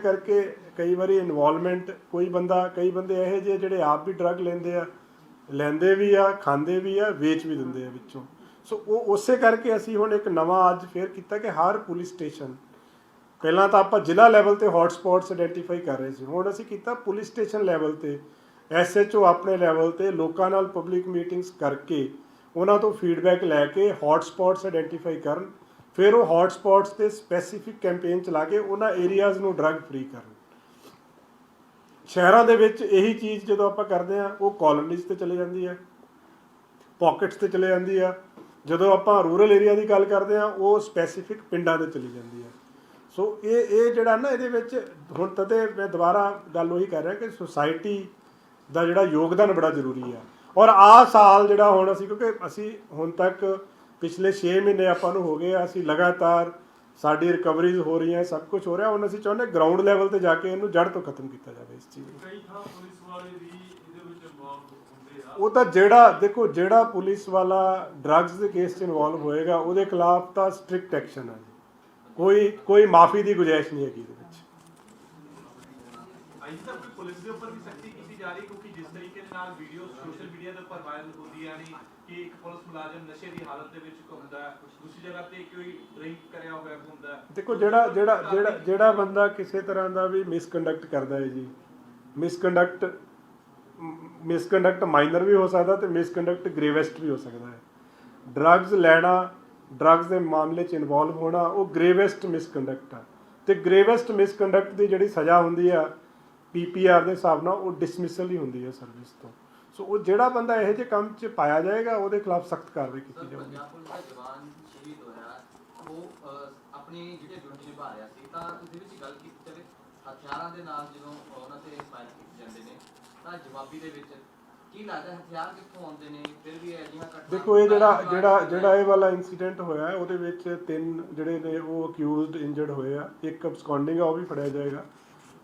ਕਰਕੇ ਕਈ ਵਾਰੀ ਇਨਵੋਲਵਮੈਂਟ ਕਈ ਬੰਦੇ ਇਹੋ ਜਿਹੇ ਜਿਹੜੇ ਆਪ ਵੀ ਡਰੱਗ ਲੈਂਦੇ ਵੀ ਆ, ਖਾਂਦੇ ਵੀ ਆ, ਵੇਚ ਵੀ ਦਿੰਦੇ ਆ ਵਿੱਚੋਂ। ਸੋ ਉਹ ਉਸੇ ਕਰਕੇ ਅਸੀਂ ਹੁਣ ਇੱਕ ਨਵਾਂ ਅੱਜ ਫੇਰ ਕੀਤਾ ਕਿ ਹਰ ਪੁਲਿਸ ਸਟੇਸ਼ਨ, ਪਹਿਲਾਂ ਤਾਂ ਆਪਾਂ ਜ਼ਿਲ੍ਹਾ ਲੈਵਲ ਤੇ ਹੌਟ ਸਪੌਟਸ ਆਇਡੈਂਟੀਫਾਈ ਕਰ ਰਹੇ ਸੀ, ਹੁਣ ਅਸੀਂ ਕੀਤਾ ਪੁਲਿਸ ਸਟੇਸ਼ਨ ਲੈਵਲ ਤੇ, SHO ਆਪਣੇ ਲੈਵਲ ਤੇ ਲੋਕਾਂ ਨਾਲ ਪਬਲਿਕ ਮੀਟਿੰਗਸ ਕਰਕੇ ਉਹਨਾਂ ਤੋਂ ਫੀਡਬੈਕ ਲੈ ਕੇ ਹੌਟ ਸਪੌਟਸ ਆਇਡੈਂਟੀਫਾਈ ਕਰਨ, ਫਿਰ ਉਹ ਹੌਟ ਸਪੌਟਸ ਤੇ ਸਪੈਸੀਫਿਕ ਕੈਂਪੇਨ ਚਲਾ ਕੇ ਉਹਨਾਂ ਏਰੀਆਜ਼ ਨੂੰ ਡਰੱਗ ਫ੍ਰੀ ਕਰਨ। ਸ਼ਹਿਰਾਂ ਦੇ ਵਿੱਚ ਇਹੀ ਚੀਜ਼ ਜਦੋਂ ਆਪਾਂ ਕਰਦੇ ਆ ਉਹ ਕਾਲੋਨੀਜ਼ ਤੇ ਚਲੇ ਜਾਂਦੀ ਹੈ, ਪਾਕਟਸ ਤੇ ਚਲੇ ਜਾਂਦੀ ਆ। ਜਦੋਂ ਆਪਾਂ ਰੂਰਲ ਏਰੀਆ ਦੀ ਗੱਲ ਕਰਦੇ ਆ ਉਹ ਸਪੈਸੀਫਿਕ ਪਿੰਡਾਂ ਦੇ ਚਲੀ ਜਾਂਦੀ ਆ। ਸੋ ਇਹ ਜਿਹੜਾ ਨਾ ਇਹਦੇ ਵਿੱਚ ਹੁਣ ਤਦੇ ਮੈਂ ਦੁਬਾਰਾ ਗੱਲ ਉਹੀ ਕਰ ਰਿਹਾ ਕਿ ਸੁਸਾਇਟੀ ਦਾ ਜਿਹੜਾ ਯੋਗਦਾਨ ਬੜਾ ਜ਼ਰੂਰੀ ਆ। ਔਰ ਆਹ ਸਾਲ ਜਿਹੜਾ ਹੁਣ ਅਸੀਂ ਕਿਉਂਕਿ ਅਸੀਂ ਹੁਣ ਤੱਕ ਪਿਛਲੇ 6 ਮਹੀਨੇ ਆਪਾਂ ਨੂੰ ਹੋ ਗਏ ਆ, ਅਸੀਂ ਲਗਾਤਾਰ ਸਾਡੀ ਰਿਕਵਰੀਜ਼ ਹੋ ਰਹੀਆਂ, ਸਭ ਕੁਝ ਹੋ ਰਿਹਾ। ਹੁਣ ਅਸੀਂ ਚਾਹੁੰਦੇ ਗਰਾਊਂਡ ਲੈਵਲ ਤੇ ਜਾ ਕੇ ਇਹਨੂੰ ਜੜ ਤੋਂ ਖਤਮ ਕੀਤਾ ਜਾਵੇ ਇਸ ਚੀਜ਼ ਨੂੰ। ਕਈ ਥਾਂ ਪੁਲਿਸ ਵਾਲੇ ਵੀ ਇਹਦੇ ਵਿੱਚ ਇਨਵੋਲਵ ਹੁੰਦੇ ਆ। ਉਹ ਤਾਂ ਜਿਹੜਾ ਪੁਲਿਸ ਵਾਲਾ ਡਰੱਗਸ ਦੇ ਕੇਸ 'ਚ ਇਨਵੋਲਵ ਹੋਏਗਾ ਉਹਦੇ ਖਿਲਾਫ ਤਾਂ ਸਟ੍ਰਿਕਟ ਐਕਸ਼ਨ ਹੈ ਜੀ, ਕੋਈ ਮਾਫੀ ਦੀ ਗੁੰਜਾਇਸ਼ ਨਹੀਂ ਹੈਗੀ ਇਹਦੇ ਵਿੱਚ। ਅੱਜ ਤੱਕ ਕੋਈ ਪੁਲਿਸ ਦੇ ਉੱਪਰ ਵੀ ਸਖਤੀ ਕੀਤੀ ਜਾ ਰਹੀ, ਕਿਉਂਕਿ ਜਿਸ ਤਰੀਕੇ ਦੇ ਨਾਲ ਵੀਡੀਓ ਸੋਸ਼ਲ ਮੀਡੀਆ ਦੇ ਉੱਪਰ ਵਾਇਰਲ ਹੁੰਦੀਆਂ ਨੇ ਕਿ ਇੱਕ ਪੁਲਿਸ ਮੁਲਾਜ਼ਮ ਨਸ਼ੇ ਦੀ ਹਾਲਤ ਦੇ ਵਿੱਚ ਘੁੰਮਦਾ ਹੈ, ਦੂਸਰੀ ਜਗ੍ਹਾ ਤੇ ਕੋਈ ਡਰਿੰਕ ਕਰਿਆ ਹੋਇਆ ਹੁੰਦਾ ਹੈ। ਦੇਖੋ ਜਿਹੜਾ ਬੰਦਾ ਕਿਸੇ ਤਰ੍ਹਾਂ ਦਾ ਵੀ ਮਿਸਕੰਡਕਟ ਕਰਦਾ ਹੈ ਜੀ, ਮਿਸਕੰਡਕਟ ਮਾਈਨਰ ਵੀ ਹੋ ਸਕਦਾ ਤੇ ਮਿਸਕੰਡਕਟ ਗ੍ਰੇਵੈਸਟ ਵੀ ਹੋ ਸਕਦਾ ਹੈ। ਡਰੱਗਸ ਲੈਣਾ, ਡਰੱਗਸ ਦੇ ਮਾਮਲੇ 'ਚ ਇਨਵੋਲਵ ਹੋਣਾ ਉਹ ਗ੍ਰੇਵੈਸਟ ਮਿਸਕੰਡਕਟ ਆ, ਤੇ ਗ੍ਰੇਵੈਸਟ ਮਿਸਕੰਡਕਟ ਦੀ ਜਿਹੜੀ ਸਜ਼ਾ ਹੁੰਦੀ ਆ PPR ਦੇ ਹਿਸਾਬ ਨਾਲ ਉਹ ਡਿਸਮਿਸਲ ਹੀ ਹੁੰਦੀ ਹੈ ਸਰਵਿਸ ਤੋਂ। ਸੋ ਉਹ ਜਿਹੜਾ ਬੰਦਾ ਇਹੋ ਜਿਹੇ ਕੰਮ 'ਚ ਪਾਇਆ ਜਾਏਗਾ ਉਹਦੇ ਖਿਲਾਫ ਸਖਤ ਕਾਰਵਾਈ ਕੀਤੀ ਜਾਵੇਗੀ। ਪੰਜਾਬ ਪੁਲਿਸ ਦਾ ਜਵਾਨ ਸ਼ਹੀਦ ਹੋਇਆ, ਉਹ ਆਪਣੀ ਜਿਹੜੀ ਡਿਊਟੀ ਨਿਭਾ ਰਿਹਾ ਸੀ, ਤਾਂ ਉਹਦੇ ਵਿੱਚ ਗੱਲ ਕੀਤੀ ਜਾਵੇ ਹਥਿਆਰਾਂ ਦੇ ਨਾਲ ਜਦੋਂ ਉਹਨਾਂ ਤੇ ਫਾਇਰ ਕੀਤੇ ਜਾਂਦੇ ਨੇ ਤਾਂ ਜਵਾਬੀ ਦੇ ਵਿੱਚ ਕੀ ਲੱਗਦਾ ਹਥਿਆਰ ਕਿੱਥੋਂ ਆਉਂਦੇ ਨੇ? ਫਿਰ ਵੀ ਅਜਿਹਾ ਘਟਨਾ ਦੇਖੋ ਇਹ ਜਿਹੜਾ ਇਹ ਵਾਲਾ ਇਨਸੀਡੈਂਟ ਹੋਇਆ ਉਹਦੇ ਵਿੱਚ 3 ਜਿਹੜੇ ਨੇ ਉਹ ਅਕਿਊਜ਼ਡ ਇੰਜਰਡ ਹੋਏ ਆ, ਇੱਕ ਅਬਸਕੌਂਡਿੰਗ ਆ ਉਹ ਵੀ ਫੜਿਆ ਜਾਏਗਾ।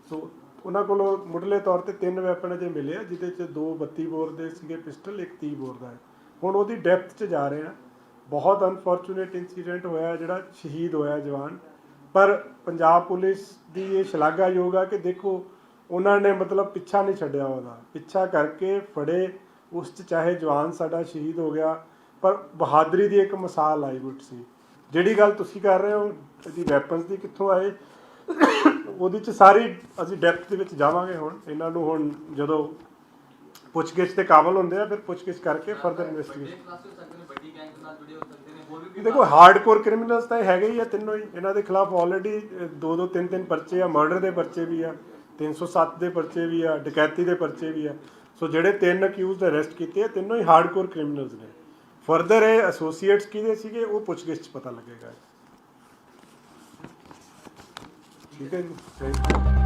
ਸੋ ਉਹਨਾਂ ਕੋਲੋਂ ਮੁੱਢਲੇ ਤੌਰ ਤੇ 3 ਵੈਪਨ ਅਜੇ ਮਿਲੇ ਆ, ਜਿਹਦੇ 'ਚ 2 32 ਬੋਰ ਦੇ ਸੀਗੇ ਪਿਸਟਲ, ਇੱਕ 30 ਬੋਰ ਦਾ ਹੈ। ਹੁਣ ਉਹਦੀ ਡੈਪਥ 'ਚ ਜਾ ਰਹੇ ਆ। ਬਹੁਤ ਅਨਫੋਰਚੂਨੇਟ ਇਨਸੀਡੈਂਟ ਹੋਇਆ ਜਿਹੜਾ ਸ਼ਹੀਦ ਹੋਇਆ ਜਵਾਨ, ਪਰ ਪੰਜਾਬ ਪੁਲਿਸ ਦੀ ਇਹ ਸ਼ਲਾਘਾਯੋਗ ਆ ਕਿ ਦੇਖੋ ਉਹਨਾਂ ਨੇ ਮਤਲਬ ਪਿੱਛਾ ਨਹੀਂ ਛੱਡਿਆ, ਉਹਦਾ ਪਿੱਛਾ ਕਰਕੇ ਫੜੇ, ਉਸ 'ਚ ਚਾਹੇ ਜਵਾਨ ਸਾਡਾ ਸ਼ਹੀਦ ਹੋ ਗਿਆ ਪਰ ਬਹਾਦਰੀ ਦੀ ਇੱਕ ਮਿਸਾਲ ਆਈ ਗੁੱਟ ਸੀ। ਜਿਹੜੀ ਗੱਲ ਤੁਸੀਂ ਕਰ ਰਹੇ ਹੋ ਇਹਦੀ ਵੈਪਨਸ ਦੀ ਕਿੱਥੋਂ ਆਏ ਉਹਦੇ 'ਚ ਸਾਰੀ ਅਸੀਂ ਡੈਪਥ ਦੇ ਵਿੱਚ ਜਾਵਾਂਗੇ। ਹੁਣ ਇਹਨਾਂ ਨੂੰ ਹੁਣ ਜਦੋਂ ਪੁੱਛਗਿੱਛ ਤੇ ਕਾਬਲ ਹੁੰਦੇ ਆ, ਫਿਰ ਪੁੱਛਗਿੱਛ ਕਰਕੇ ਫਰਦਰ ਇਨਵੈਸਟੀਗੇਸ਼ਨ। ਵੱਡੇ ਕਲਾਸ ਹੋ ਸਕਦੇ ਨੇ, ਵੱਡੀ ਗੈਂਗ ਨਾਲ ਜੁੜੇ ਹੋ ਸਕਦੇ ਨੇ, ਹੋਰ ਵੀ ਦੇਖੋ ਹਾਰਡਕੋਰ ਕ੍ਰਿਮੀਨਲਸ ਤਾਂ ਇਹ ਹੈਗੇ ਹੀ ਆ ਤਿੰਨੋਂ ਹੀ। ਇਹਨਾਂ ਦੇ ਖਿਲਾਫ ਆਲਰੇਡੀ 2-2 3-3 ਪਰਚੇ ਆ, ਮਰਡਰ ਦੇ ਪਰਚੇ ਵੀ ਆ, 307 ਦੇ ਪਰਚੇ ਵੀ ਆ, ਡਕੈਤੀ ਦੇ ਪਰਚੇ ਵੀ ਆ। ਸੋ ਜਿਹੜੇ 3 ਅਕਿਊਜ਼ਡ ਅਰੈਸਟ ਕੀਤੇ ਆ, ਤਿੰਨੋਂ ਹੀ ਹਾਰਡਕੋਰ ਕ੍ਰਿਮੀਨਲਸ ਨੇ। ਫਰਦਰ ਇਹ ਐਸੋਸੀਏਟਸ ਕਿਹਦੇ ਸੀਗੇ ਉਹ ਪੁੱਛਗਿੱਛ 'ਚ ਪਤਾ ਲੱਗੇਗਾ। ਠੀਕ ਹੈ ਜੀ, ਥੈਂਕ ਯੂ।